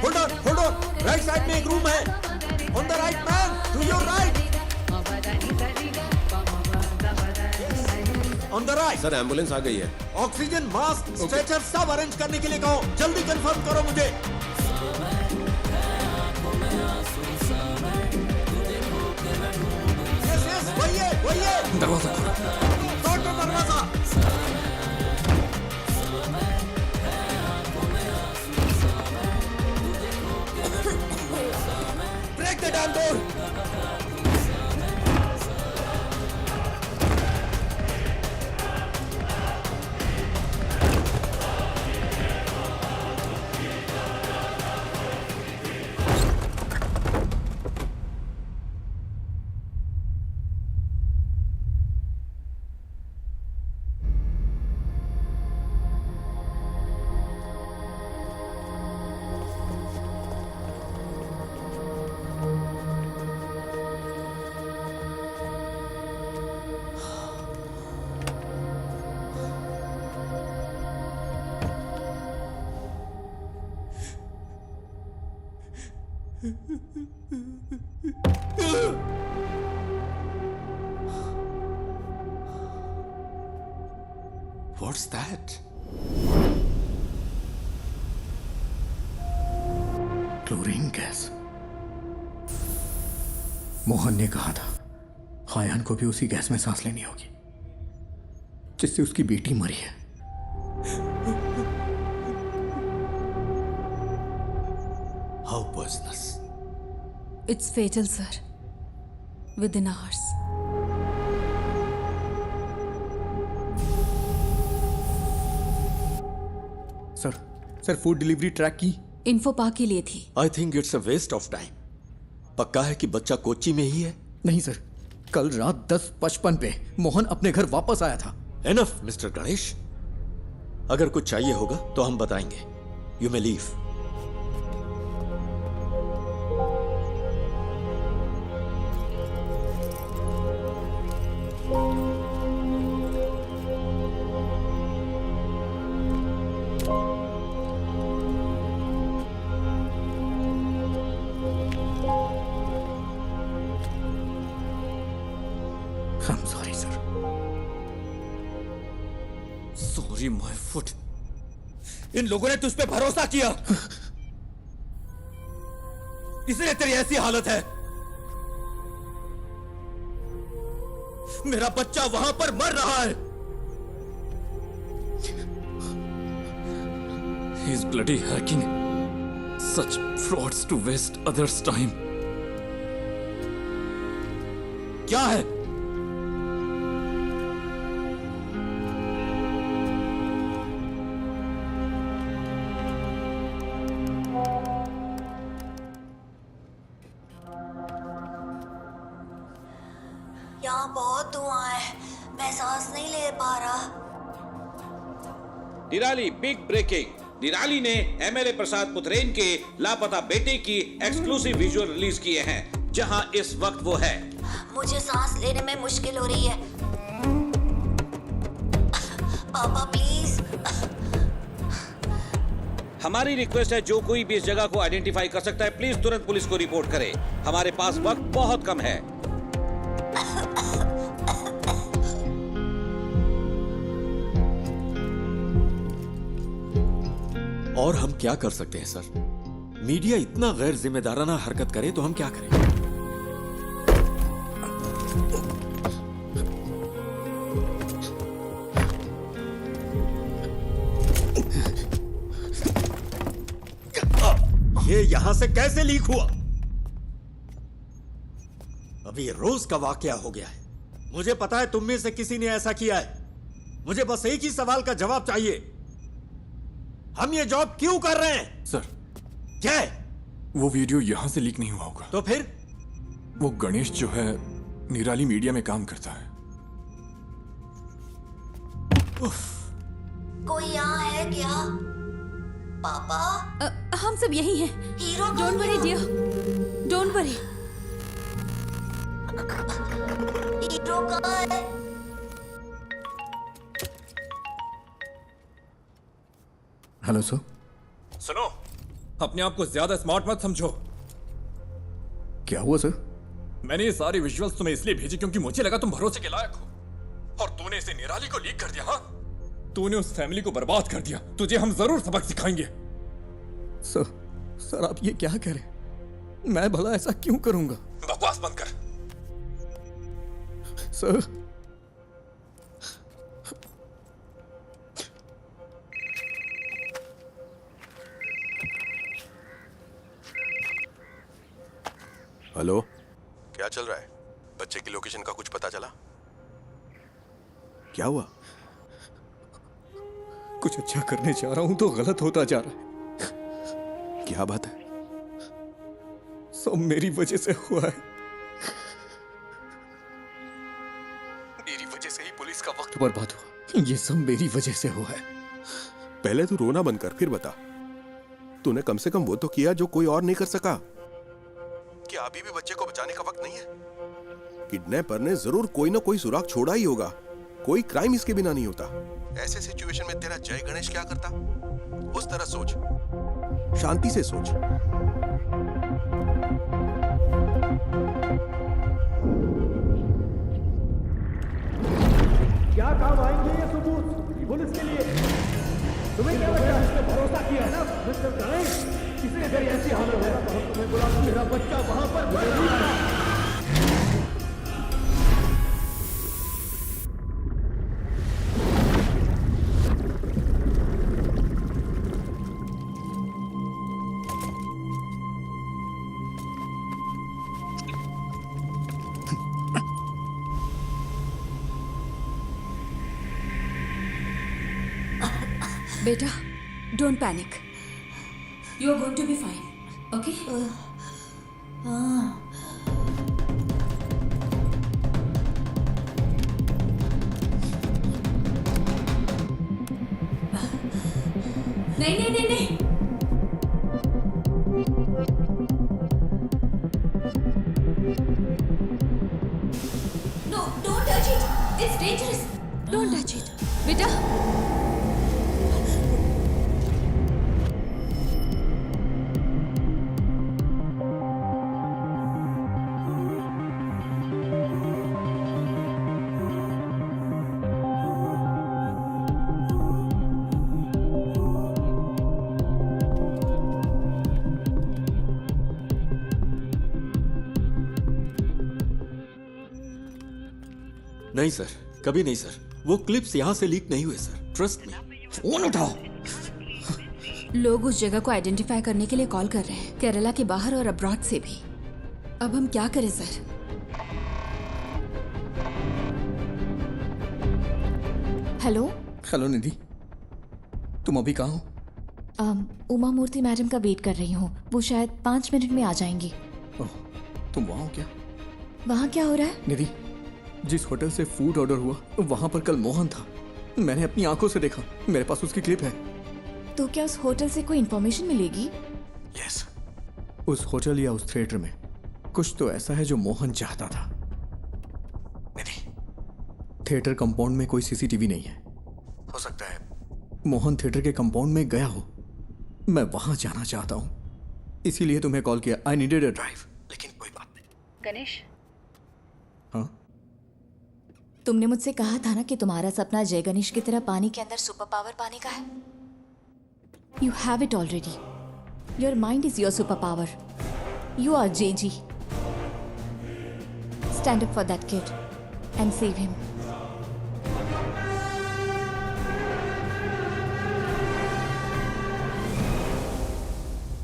होल्ड ऑन, राइट साइड में एक रूम है। On the right man, to your right. On the right. Sir ambulance आ गई है। ऑक्सीजन, मास्क, स्ट्रेचर सब अरेंज करने के लिए कहो। जल्दी कंफर्म करो मुझे। यस, वही है। दरवाजा खोलो। तोड़ दो दरवाजा। Break the damn door. What's that? Chlorine gas. Mohan ने कहा था हायान को भी उसी गैस में सांस लेनी होगी जिससे उसकी बेटी मरी है। How poisonous? It's fatal, sir. Within hours. Sir food delivery track की इन्फो पा के लिए थी। I think it's a waste of time. पक्का है कि बच्चा कोच्चि में ही है? नहीं सर, कल रात 10:55 पे मोहन अपने घर वापस आया था। एनफ मिस्टर गणेश, अगर कुछ चाहिए होगा तो हम बताएंगे। You may leave. I'm sorry, sir. Sorry my foot. इन लोगों ने तुझ पे भरोसा किया, इसलिए तेरी ऐसी हालत है। मेरा बच्चा वहां पर मर रहा है। He's bloody hacking such frauds to waste others' time. क्या है? यहाँ बहुत धुआं है, मैं सांस नहीं ले पा रहा। निराली बिग ब्रेकिंग। निराली ने एमएलए प्रसाद पुत्रेन के लापता बेटे की एक्सक्लूसिव विजुअल रिलीज किए हैं, जहां इस वक्त वो है। मुझे सांस लेने में मुश्किल हो रही है। पापा प्लीज। हमारी रिक्वेस्ट है, जो कोई भी इस जगह को आइडेंटिफाई कर सकता है, प्लीज तुरंत पुलिस को रिपोर्ट करे। हमारे पास वक्त बहुत कम है। और हम क्या कर सकते हैं सर? मीडिया इतना गैर जिम्मेदाराना हरकत करे तो हम क्या करें? ये यहां से कैसे लीक हुआ? अभी रोज का वाकया हो गया है। मुझे पता है तुम में से किसी ने ऐसा किया है। मुझे बस एक ही सवाल का जवाब चाहिए। हम ये जॉब क्यों कर रहे हैं? सर, क्या है? वो वीडियो यहां से लीक नहीं हुआ होगा। तो फिर? वो गणेश जो है निराली मीडिया में काम करता है। कोई यहाँ है क्या? पापा? हम सब यही हैं। Hero don't worry dear, don't worry. Hero कहाँ है? Hello sir. सुनो, अपने आप को ज्यादा स्मार्ट मत समझो। क्या हुआ सर? मैंने ये सारे विजुअल्स तुम्हें इसलिए भेजे क्योंकि मुझे लगा तुम भरोसे के लायक हो, और तूने इसे निराली को लीक कर दिया। हाँ, तूने उस फैमिली को बर्बाद कर दिया। तुझे हम जरूर सबक सिखाएंगे। सर आप ये क्या कह रहे हैं? मैं भला ऐसा क्यों करूंगा? बकवास बंद कर। सर, हेलो, क्या चल रहा है? बच्चे की लोकेशन का कुछ पता चला? क्या हुआ? कुछ अच्छा करने जा रहा हूं तो गलत होता जा रहा है। क्या बात है? सब मेरी वजह से हुआ है। मेरी वजह से ही पुलिस का वक्त बर्बाद हुआ। ये सब मेरी वजह से हुआ है। पहले तू रोना बंद कर, फिर बता। तूने कम से कम वो तो किया जो कोई और नहीं कर सका। क्या अभी भी बच्चे को बचाने का वक्त नहीं है? किडनैपर ने जरूर कोई ना कोई सुराग छोड़ा ही होगा। कोई क्राइम इसके बिना नहीं होता। ऐसे सिचुएशन में तेरा जय गणेश क्या करता? उस तरह सोच, शांति से सोच। क्या काम आएंगे ये सबूत पुलिस के लिए? तुम्हें क्या लगता है? इसने भरोसा किया है ना मिस्टर गणेश? किसी अगर ऐसी हालत होगा तो हम तुम्हें बुला, मेरा बच्चा वहां पर मर रहा है। बेटा, don't panic. You are going to be fine, okay? नहीं नहीं नहीं नहीं। No, don't touch it. It's dangerous. Don't touch it. बेटा। नहीं सर, कभी नहीं सर। वो क्लिप्स यहां से लीक नहीं हुए सर, ट्रस्ट मी। फोन उठाओ। लोग उस जगह को आइडेंटिफाई करने के लिए कॉल कर रहे हैं, केरला के बाहर और अब्रॉड से भी। अब हम क्या करें सर? हेलो निधि, तुम अभी कहाँ हो? उमा मूर्ति मैडम का वेट कर रही हूँ। वो शायद 5 मिनट में आ जाएंगी। ओह, तुम वहाँ हो क्या? वहाँ क्या हो रहा है? निधि, जिस होटल से फूड ऑर्डर हुआ वहाँ पर कल मोहन था। मैंने अपनी आंखों से देखा। मेरे पास उसकी क्लिप है। तो क्या उस होटल से कोई इन्फॉर्मेशन मिलेगी? यस, उस होटल या उस थिएटर में कुछ तो ऐसा है जो मोहन चाहता था। निधि, थिएटर कंपाउंड में कोई सीसीटीवी नहीं है। हो सकता है मोहन थिएटर के कंपाउंड में गया हो। मैं वहां जाना चाहता हूं, इसीलिए तुम्हें कॉल किया। I needed a drive. लेकिन कोई बात नहीं। गणेश, हाँ? तुमने मुझसे कहा था ना कि तुम्हारा सपना जय गणेश की तरह पानी के अंदर सुपर पावर पाने का है। You have it already. Your mind is your super power. You are JG. Stand up for that kid and save him.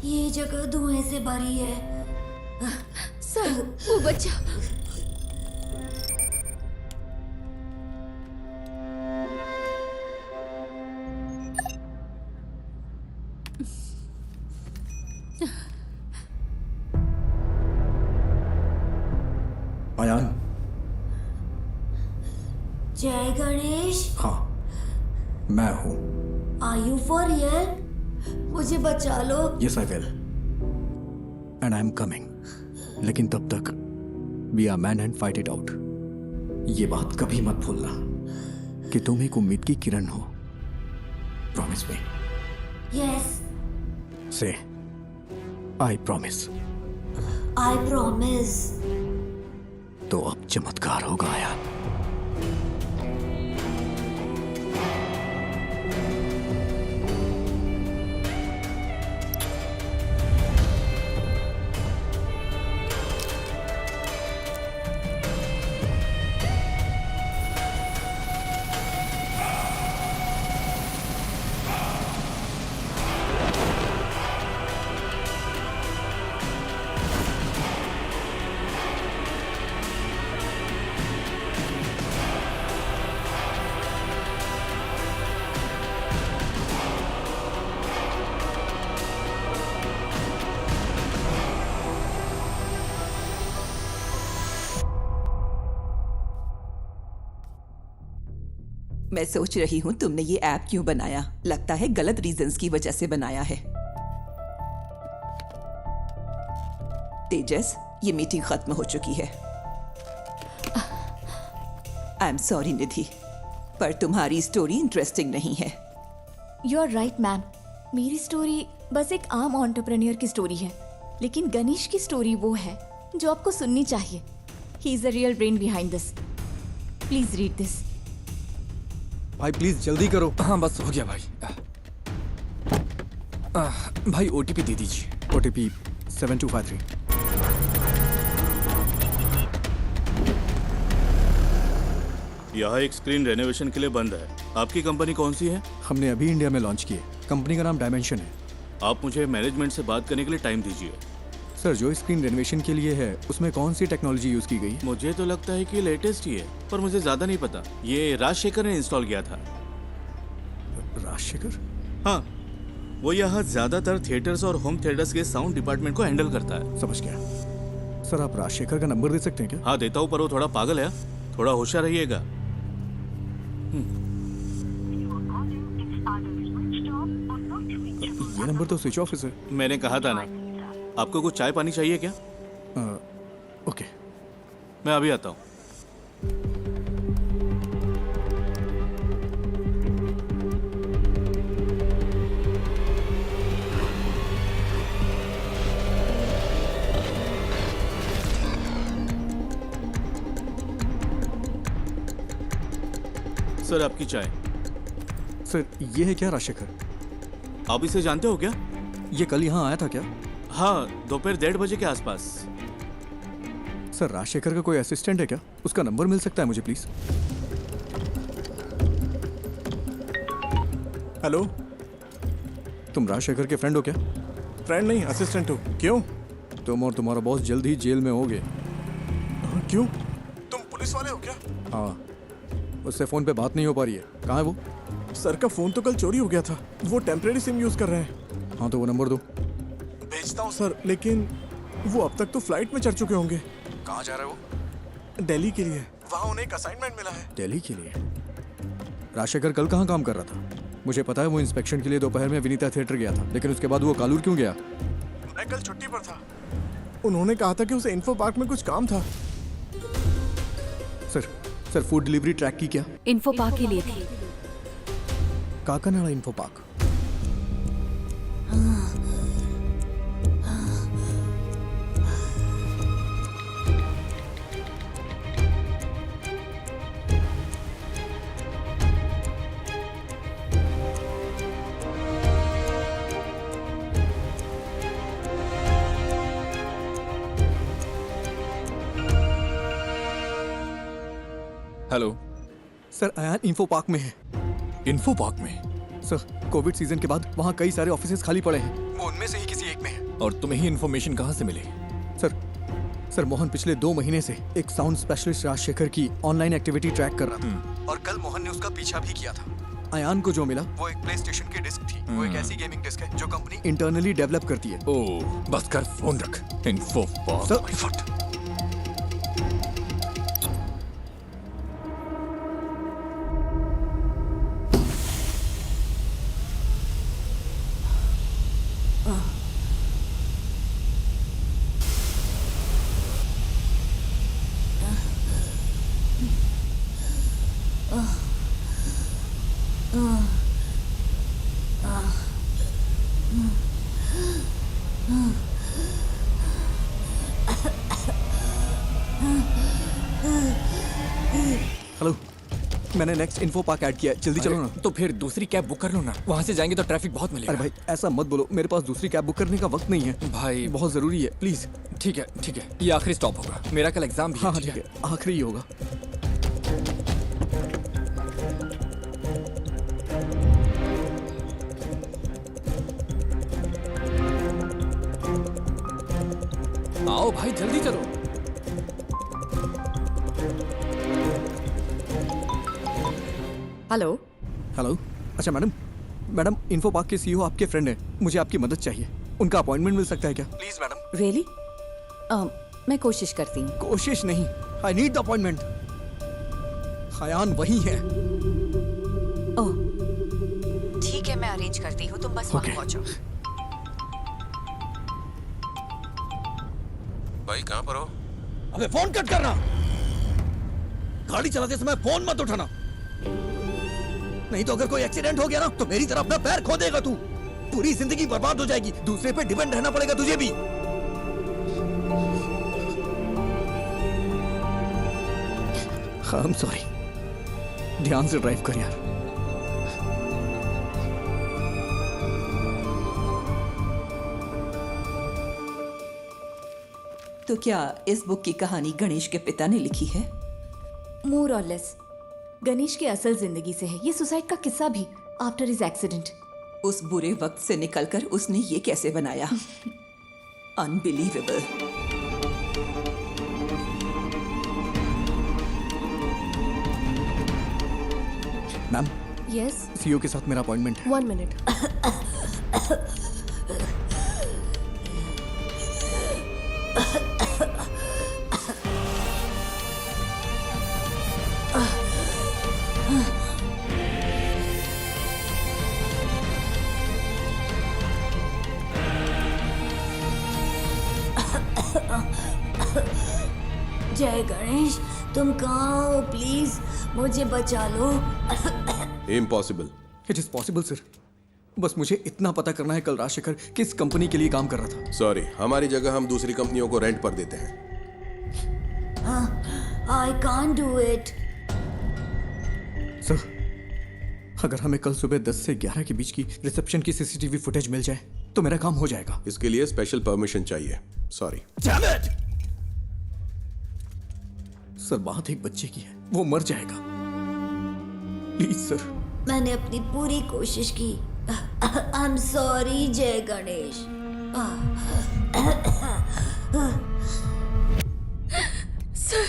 ये जगह धुएं से भरी है। सर, वो बच्चा। अयान। जय गणेश। हाँ, मैं हूं। Are you for real? मुझे बचा लो। Yes I will and I am coming. लेकिन तब तक be a man and fight it out. ये बात कभी मत भूलना कि तुम एक उम्मीद की किरण हो। Promise me. यस। से आई प्रॉमिस। I promise. तो अब चमत्कार होगा यार। मैं सोच रही हूँ तुमने ये ऐप क्यों बनाया। लगता है गलत रीजंस की वजह से बनाया है। तेजस, ये मीटिंग खत्म हो चुकी है। आई एम सॉरी निधि, पर तुम्हारी स्टोरी इंटरेस्टिंग नहीं है। You are right ma'am. मेरी स्टोरी बस एक आम एंटरप्रेन्योर की स्टोरी है, लेकिन गणेश की स्टोरी वो है जो आपको सुननी चाहिए। He is the real brain behind this. Please read this. भाई प्लीज जल्दी करो। हाँ बस हो गया भाई। भाई ओटीपी दे दीजिए। ओटीपी 7253। यहाँ एक स्क्रीन रेनोवेशन के लिए बंद है। आपकी कंपनी कौन सी है? हमने अभी इंडिया में लॉन्च की है। कंपनी का नाम डायमेंशन है। आप मुझे मैनेजमेंट से बात करने के लिए टाइम दीजिए। सर, जो स्क्रीन रेनोवेशन के लिए है उसमें कौन सी टेक्नोलॉजी यूज की गई? मुझे तो लगता है कि लेटेस्ट ही है, पर मुझे ज्यादा नहीं पता। ये राजशेखर ने इंस्टॉल किया था। राजशेखर? हाँ, वो यहाँ ज्यादातर थिएटर्स और होम थिएटर्स के साउंड डिपार्टमेंट को हैंडल करता है। समझ गया। सर, आप राजशेखर का नंबर दे सकते हैं क्या? हाँ देता हूँ, पर वो थोड़ा पागल है। थोड़ा होशियार रहिएगा। ये नंबर तो स्विच ऑफ है। मैंने कहा था ना। आपको कुछ चाय पानी चाहिए क्या? ओके, मैं अभी आता हूँ। सर, आपकी चाय। सर, ये है क्या राजशेखर? आप इसे जानते हो क्या? ये कल यहाँ आया था क्या? हाँ, दोपहर 1:30 बजे के आसपास। सर, राजशेखर का कोई असिस्टेंट है क्या? उसका नंबर मिल सकता है मुझे प्लीज? हेलो, तुम राजशेखर के फ्रेंड हो क्या? फ्रेंड नहीं, असिस्टेंट हो। क्यों? तुम और तुम्हारा बॉस जल्द ही जेल में होगे। क्यों? तुम पुलिस वाले हो क्या? हाँ, उससे फोन पे बात नहीं हो पा रही है। कहाँ है वो? सर का फोन तो कल चोरी हो गया था। वो टेम्परेरी सिम यूज कर रहे हैं। हाँ, तो वो नंबर दो। भेजता हूँ सर, लेकिन वो अब तक तो फ्लाइट में चढ़ चुके होंगे। कहाँ जा रहा है वो? दिल्ली के लिए। वहाँ उन्हें एक असाइनमेंट मिला है। दिल्ली के लिए? राजशेखर कल कहाँ काम कर रहा था? मुझे पता है वो इंस्पेक्शन के लिए दोपहर में विनीता थिएटर गया था, लेकिन उसके बाद वो कालूर क्यों गया? मैं कल छुट्टी पर था। उन्होंने कहा था कि उसे इन्फो पार्क में कुछ काम था। सर, फूड डिलीवरी ट्रैक की क्या? इन्फो पार्क के लिए थी। Kakkanad info park. Hello sir, Ayaan info park में है। इन्फो पार्क में? सर, कोविड सीजन के बाद वहाँ कई सारे ऑफिसेज खाली पड़े हैं। वो उनमें से ही किसी एक में है। और तुम्हें ही इन्फॉर्मेशन कहाँ से मिली? सर, मोहन पिछले 2 महीने से एक साउंड स्पेशलिस्ट राजशेखर की ऑनलाइन एक्टिविटी ट्रैक कर रहा था, और कल मोहन ने उसका पीछा भी किया था। अयान को जो मिला वो एक प्ले स्टेशन की डिस्क थी। वो एक ऐसी गेमिंग डिस्क है जो कंपनी इंटरनली डेवलप करती है। ओह, बस कर, फोन रख। Info park. हेलो, मैंने नेक्स्ट इन्फो पार्क ऐड किया है, जल्दी चलो ना। तो फिर दूसरी कैब बुक कर लो ना, वहाँ से जाएंगे तो ट्रैफिक बहुत मिलेगा। अरे भाई ऐसा मत बोलो, मेरे पास दूसरी कैब बुक करने का वक्त नहीं है भाई। बहुत जरूरी है, प्लीज। ठीक है ठीक है, ये आखिरी स्टॉप होगा, मेरा कल एग्जाम भी है। हाँ ठीक है, आखिरी ही होगा। आओ भाई जल्दी चलो। हेलो हेलो, अच्छा मैडम इन्फो पार्क के सीईओ आपके फ्रेंड हैं, मुझे आपकी मदद चाहिए। उनका अपॉइंटमेंट मिल सकता है क्या? Please madam. रियली? मैं कोशिश करती हूँ। कोशिश नहीं, I need the appointment. Hayyan वही है। ओह ठीक है, मैं अरेंज करती हूँ, तुम बस वहाँ पहुँचो। भाई कहाँ पर हो? अबे फोन कट करना, गाड़ी चलाते समय फोन मत उठाना, नहीं तो अगर कोई एक्सीडेंट हो गया ना तो मेरी तरह अपना पैर खो देगा तू, पूरी जिंदगी बर्बाद हो जाएगी, दूसरे पे डिपेंड रहना पड़ेगा तुझे भी। आई एम सॉरी, ध्यान से ड्राइव कर यार। तो क्या इस बुक की कहानी गणेश के पिता ने लिखी है? मोर और लेस गणेश की असल जिंदगी से है ये सुसाइड का किस्सा भी, आफ्टर हिज एक्सीडेंट। उस बुरे वक्त से निकलकर उसने ये कैसे बनाया? अनबिलीवेबल। मैम, यस सीईओ के साथ मेरा अपॉइंटमेंट है। 1 मिनट। जय गणेश, तुम कहाँ हो? प्लीज मुझे बचा लो। Impossible. It is possible sir, बस मुझे इतना पता करना है कल राजशेखर किस कंपनी के लिए काम कर रहा था। सॉरी, हमारी जगह हम दूसरी कंपनियों को रेंट पर देते हैं। I can't do it. Sir, अगर हमें कल सुबह 10 से 11 के बीच की रिसेप्शन की सीसीटीवी फुटेज मिल जाए तो मेरा काम हो जाएगा। इसके लिए स्पेशल परमिशन चाहिए। सॉरी। सर, बात एक बच्चे की है, वो मर जाएगा, प्लीज सर। मैंने अपनी पूरी कोशिश की। आई एम सॉरी जय गणेश। सर,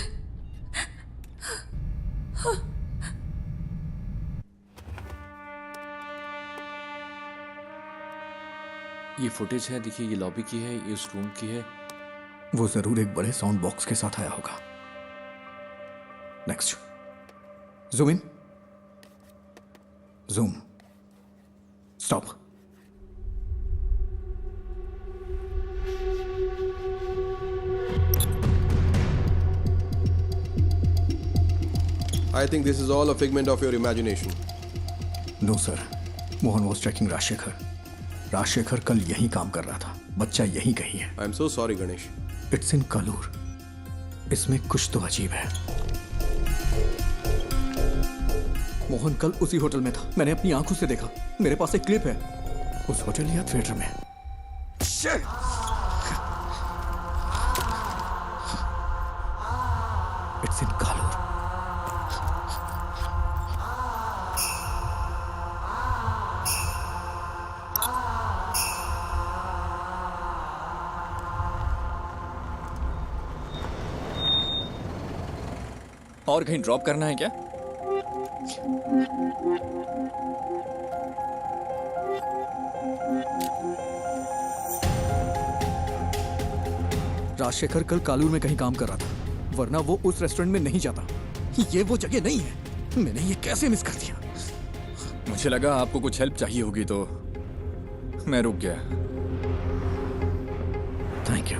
ये फुटेज है, देखिए ये लॉबी की है, ये उस रूम की है। वो जरूर एक बड़े साउंड बॉक्स के साथ आया होगा। Next, zoom in, zoom, stop. I think this is all a figment of your imagination. No sir, Mohan was tracking Rajshekhar. Rajshekhar कल यहीं काम कर रहा था, बच्चा यहीं कहीं है। I am so sorry, Ganesh. It's in Kalur. इसमें कुछ तो अजीब है। मोहन कल उसी होटल में था, मैंने अपनी आंखों से देखा, मेरे पास एक क्लिप है उस होटल या थिएटर में। It's in Kalur. और कहीं ड्रॉप करना है क्या? राजशेखर कल कालूर में कहीं काम कर रहा था, वरना वो उस रेस्टोरेंट में नहीं जाता। ये वो जगह नहीं है। मैंने ये कैसे मिस कर दिया? मुझे लगा आपको कुछ हेल्प चाहिए होगी तो मैं रुक गया। Thank you.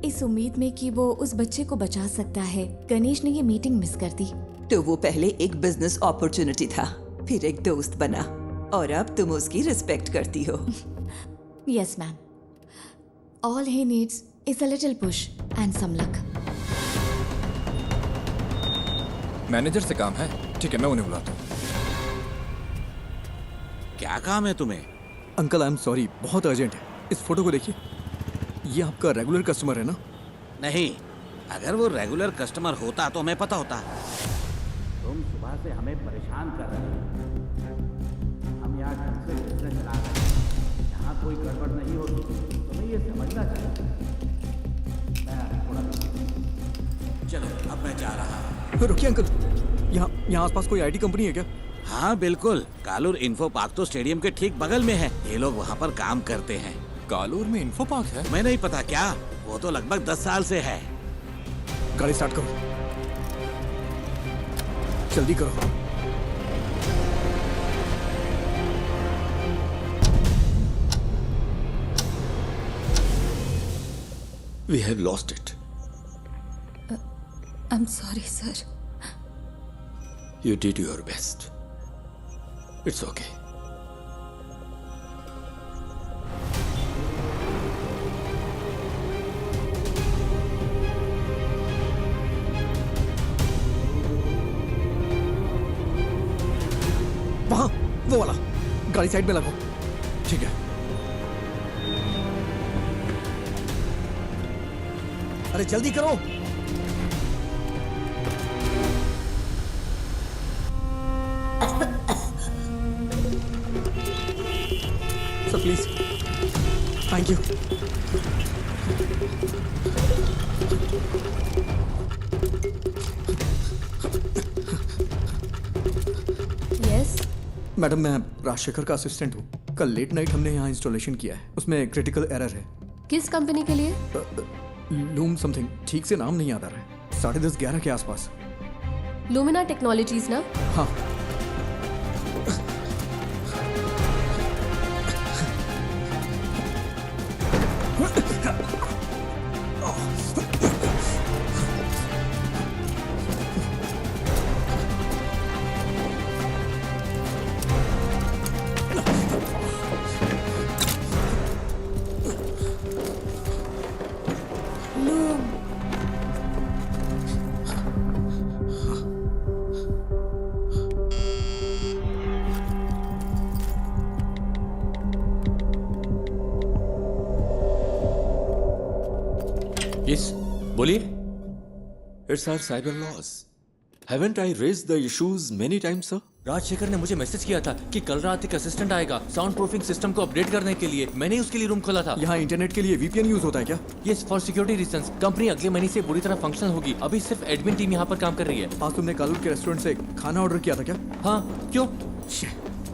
इस उम्मीद में कि वो उस बच्चे को बचा सकता है, गणेश ने ये मीटिंग मिस कर दी। तो वो पहले एक बिजनेस अपॉर्चुनिटी था, फिर एक दोस्त बना, और अब तुम उसकी रिस्पेक्ट करती हो। Yes, ma'am. All he needs is a little push and some luck. Manager से काम है। ठीक है, मैं उन्हें बुलाता हूँ। क्या काम है तुम्हें? अंकल आई एम सॉरी, बहुत अर्जेंट है। इस फोटो को देखिए, ये आपका रेगुलर कस्टमर है ना? नहीं, अगर वो रेगुलर कस्टमर होता तो हमें पता होता। तुम सुबह से हमें परेशान कर रहे हो। हम यहाँ ढंग से बिजनेस चला रहे हैं, यहाँ कोई गड़बड़ नहीं होती, तुम्हें ये समझना चाहिए। मैं थोड़ा चलो, अब मैं जा रहा हूँ। रुकिए अंकल, यहाँ आसपास कोई आईटी कंपनी है क्या? हाँ बिल्कुल, कालूर इन्फो पार्क तो स्टेडियम के ठीक बगल में है। ये लोग वहाँ पर काम करते हैं। कालूर में इन्फो पार्क है? मैं नहीं पता क्या, वो तो लगभग 10 साल से है। गाड़ी स्टार्ट करो, जल्दी करो। We have lost it. I'm sorry, sir. You did your best. It's okay. वहाँ, वो वाला। गाड़ी साइड में लगाओ। ठीक है। अरे जल्दी करो। Sir please, thank you. Yes madam, मैं राजशेखर का असिस्टेंट हूँ। कल लेट नाइट हमने यहाँ इंस्टॉलेशन किया है, उसमें क्रिटिकल एरर है। किस कंपनी के लिए? लूम समथिंग, ठीक से नाम नहीं याद आ रहा है। 10:30-11 के आसपास। लूमिना टेक्नोलॉजीज ना? हाँ। Yes, बोलिए। It's our cyber laws. Haven't I raised the issues many times, sir? Rajshekhar ने मुझे मैसेज किया था कि कल रात एक असिस्टेंट आएगा साउंड प्रूफिंग सिस्टम को अपडेट करने के लिए। मैंने उसके लिए रूम खोला था। यहाँ इंटरनेट के लिए VPN यूज होता है क्या? Yes, for security reasons. Company अगले महीने से पूरी तरह फंक्शनल होगी। अभी सिर्फ एडमिन टीम यहाँ पर काम कर रही है। आज तुमने कालूर के रेस्टोरेंट से खाना ऑर्डर किया था क्या? हाँ, क्यों?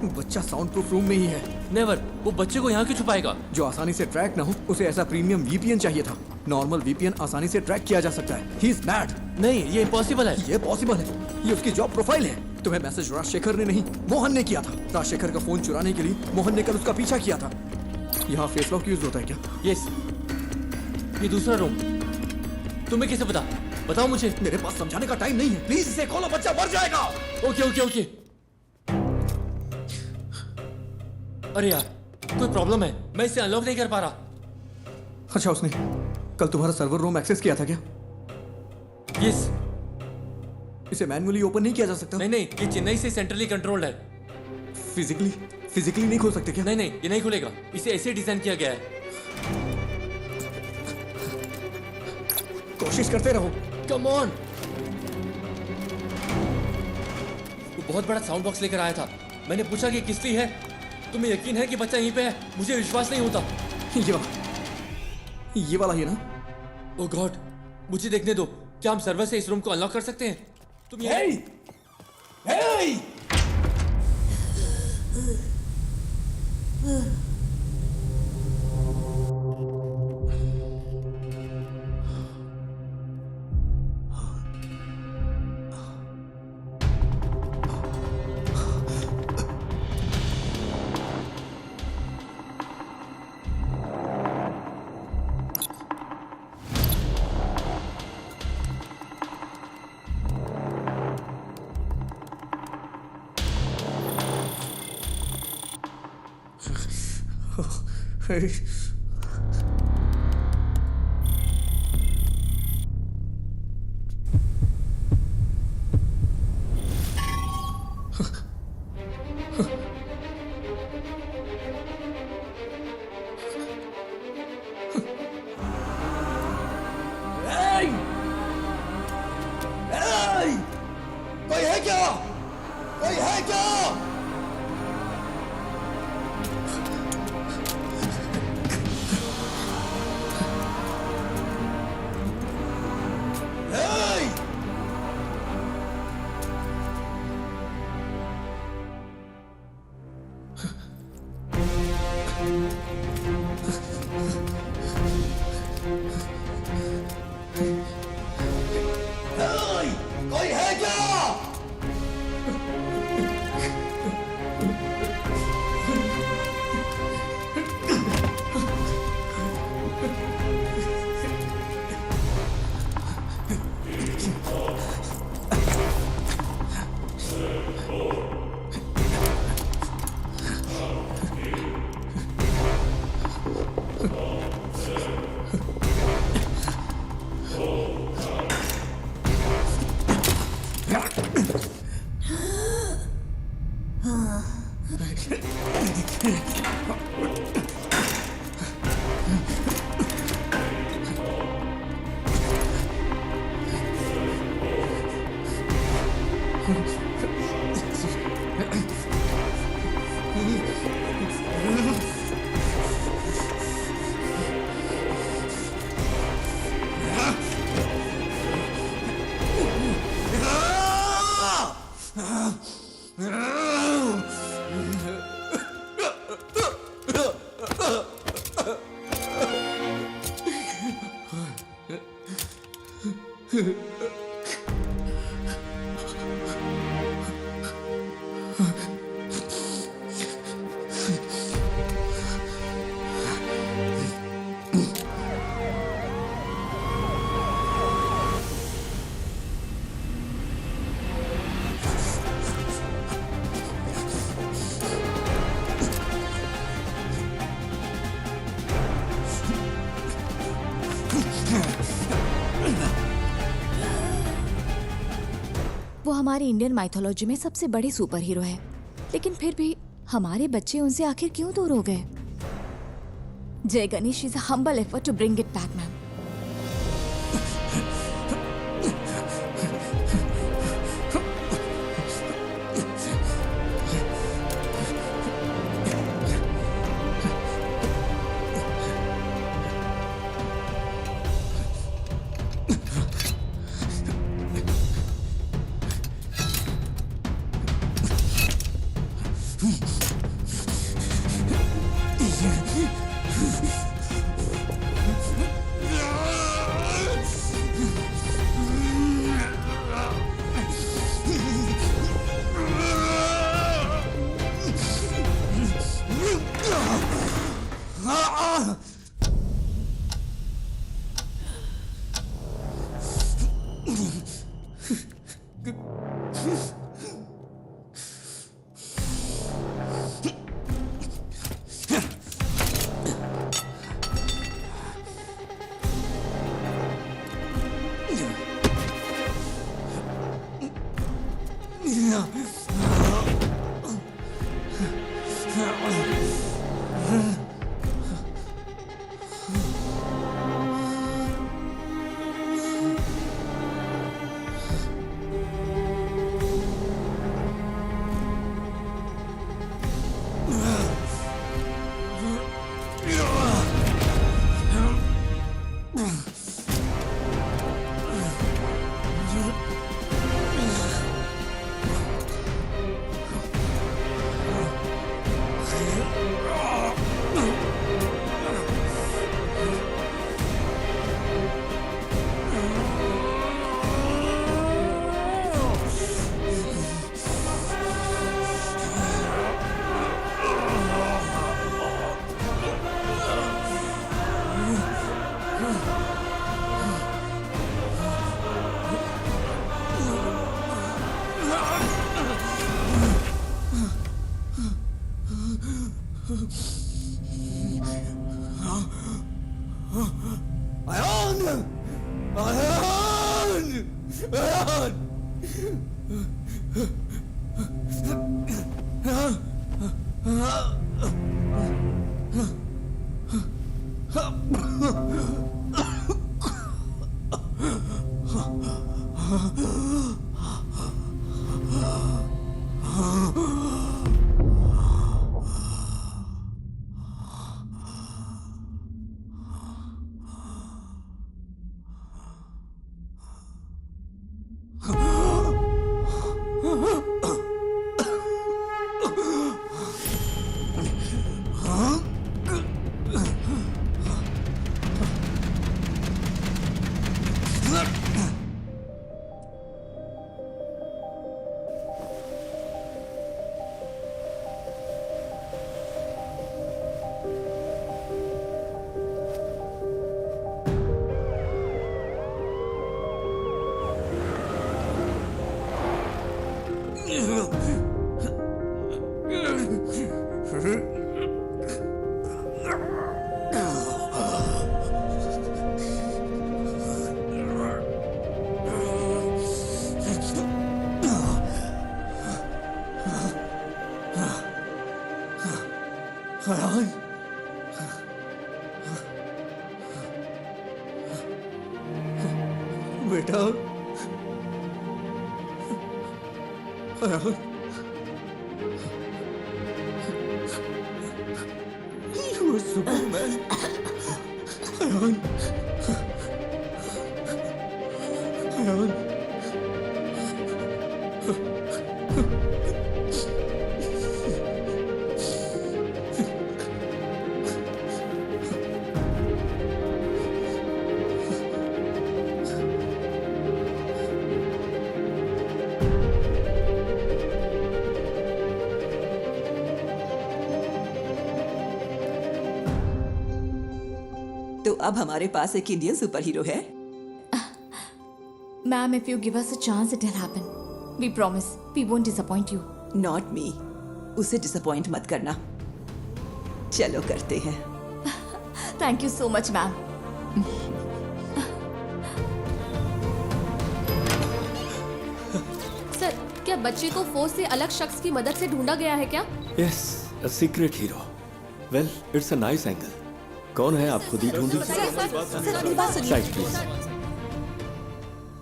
बच्चा साउंड प्रूफ रूम में ही है। नेवर, वो बच्चे को यहाँ क्यों छुपाएगा? जो आसानी से ट्रैक ना हो, उसे ऐसा प्रीमियम VPN चाहिए था। नॉर्मल VPN आसानी से ट्रैक किया जा सकता है। He is bad। नहीं, ये इम्पॉसिबल है। ये पॉसिबल है, ये उसकी जॉब प्रोफाइल है। तुम्हें मैसेज राजशेखर ने नहीं, मोहन ने किया था। राजशेखर का फोन चुराने के लिए मोहन ने कल उसका पीछा किया था। यहाँ फेस लॉक यूज होता है क्या? यस, ये दूसरा रूम। तुम्हें कैसे पता? बताओ मुझे। मेरे पास समझाने का टाइम नहीं है, प्लीज इसे खोलो, बच्चा मर जाएगा। Okay okay okay. अरे यार, कोई प्रॉब्लम है, मैं इसे अनलॉक नहीं कर पा रहा। अच्छा, उसने कल तुम्हारा सर्वर रूम एक्सेस किया था क्या? यस। इसे मैन्युअली ओपन नहीं किया जा सकता? नहीं, ये चेन्नई से सेंट्रली कंट्रोल्ड है। फिजिकली नहीं खोल सकते क्या? नहीं, ये नहीं खुलेगा। इसे ऐसे डिजाइन किया गया है। कोशिश करते रहो। Come on. वो बहुत बड़ा साउंड बॉक्स लेकर आया था। मैंने पूछा कि किसकी है। तुम्हें यकीन है कि बच्चा यहीं पे है? मुझे विश्वास नहीं होता। ये वाला ही ना? ओह गॉड, मुझे देखने दो। क्या हम सर्वर से इस रूम को अनलॉक कर सकते हैं? तुम यहीं? Hey! वो हमारी इंडियन माइथोलॉजी में सबसे बड़े सुपर हीरो है, लेकिन फिर भी हमारे बच्चे उनसे आखिर क्यों दूर हो गए? Jai Ganesh is a humble effort to bring it back, ma'am. बेटा You are Superman. अब हमारे पास एक इंडियन सुपर हीरो है। Ma'am, if you give us a chance, it'll happen. We promise. We won't disappoint you. Not me. उसे डिसअपॉइंट मत करना। चलो करते हैं। Thank you so much, ma'am. Sir, क्या बच्चे को फोर्स से अलग शख्स की मदद से ढूंढा गया है क्या? Yes, a secret hero. Well, it's a nice angle. कौन है आप खुद ही ढूंढिए। Side please.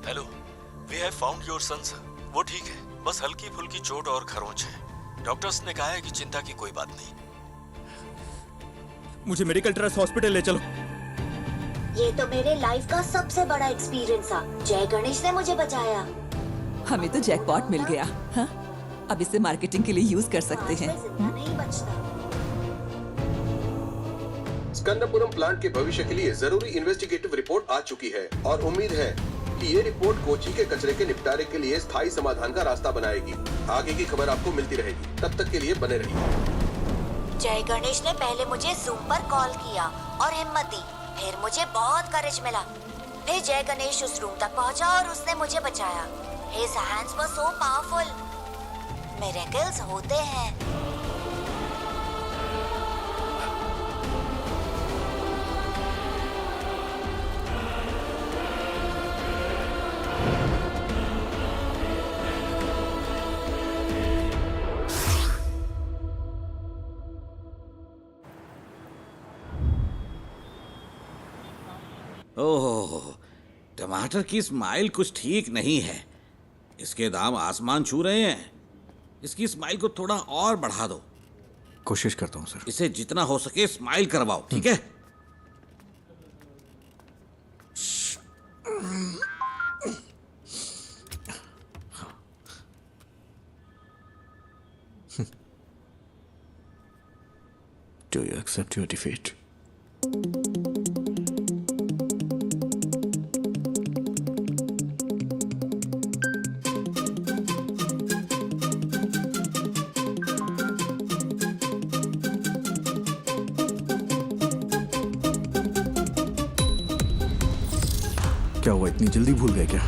Hello, we have found your son sir. वो ठीक है, बस हल्की फुल्की चोट और खरोंच है। डॉक्टर्स ने कहा है कि चिंता की कोई बात नहीं। मुझे मेडिकल ट्रस्ट हॉस्पिटल ले चलो। ये तो मेरे लाइफ का सबसे बड़ा एक्सपीरियंस था। जय गणेश ने मुझे बचाया। हमें तो जैकपॉट मिल गया। हाँ? अब इसे मार्केटिंग के लिए यूज कर सकते हैं। नहीं बचता। स्कंदपुरम प्लांट के भविष्य के लिए जरूरी इन्वेस्टिगेटिव रिपोर्ट आ चुकी है और उम्मीद है कि ये रिपोर्ट कोची के कचरे के निपटारे के लिए स्थायी समाधान का रास्ता बनाएगी। आगे की खबर आपको मिलती रहेगी, तब तक के लिए बने रहिए। जय गणेश ने पहले मुझे जूम पर कॉल किया और हिम्मत दी। फिर मुझे बहुत करेज मिला। फिर जय गणेश उस रूम तक पहुंचा और उसने मुझे बचाया। His hands were so powerful. Miracles होते हैं। ओह, टमाटर की स्माइल कुछ ठीक नहीं है। इसके दाम आसमान छू रहे हैं। इसकी स्माइल को थोड़ा और बढ़ा दो। कोशिश करता हूँ सर। इसे जितना हो सके स्माइल करवाओ, ठीक है? Do you accept your defeat? क्या हुआ, इतनी जल्दी भूल गए क्या?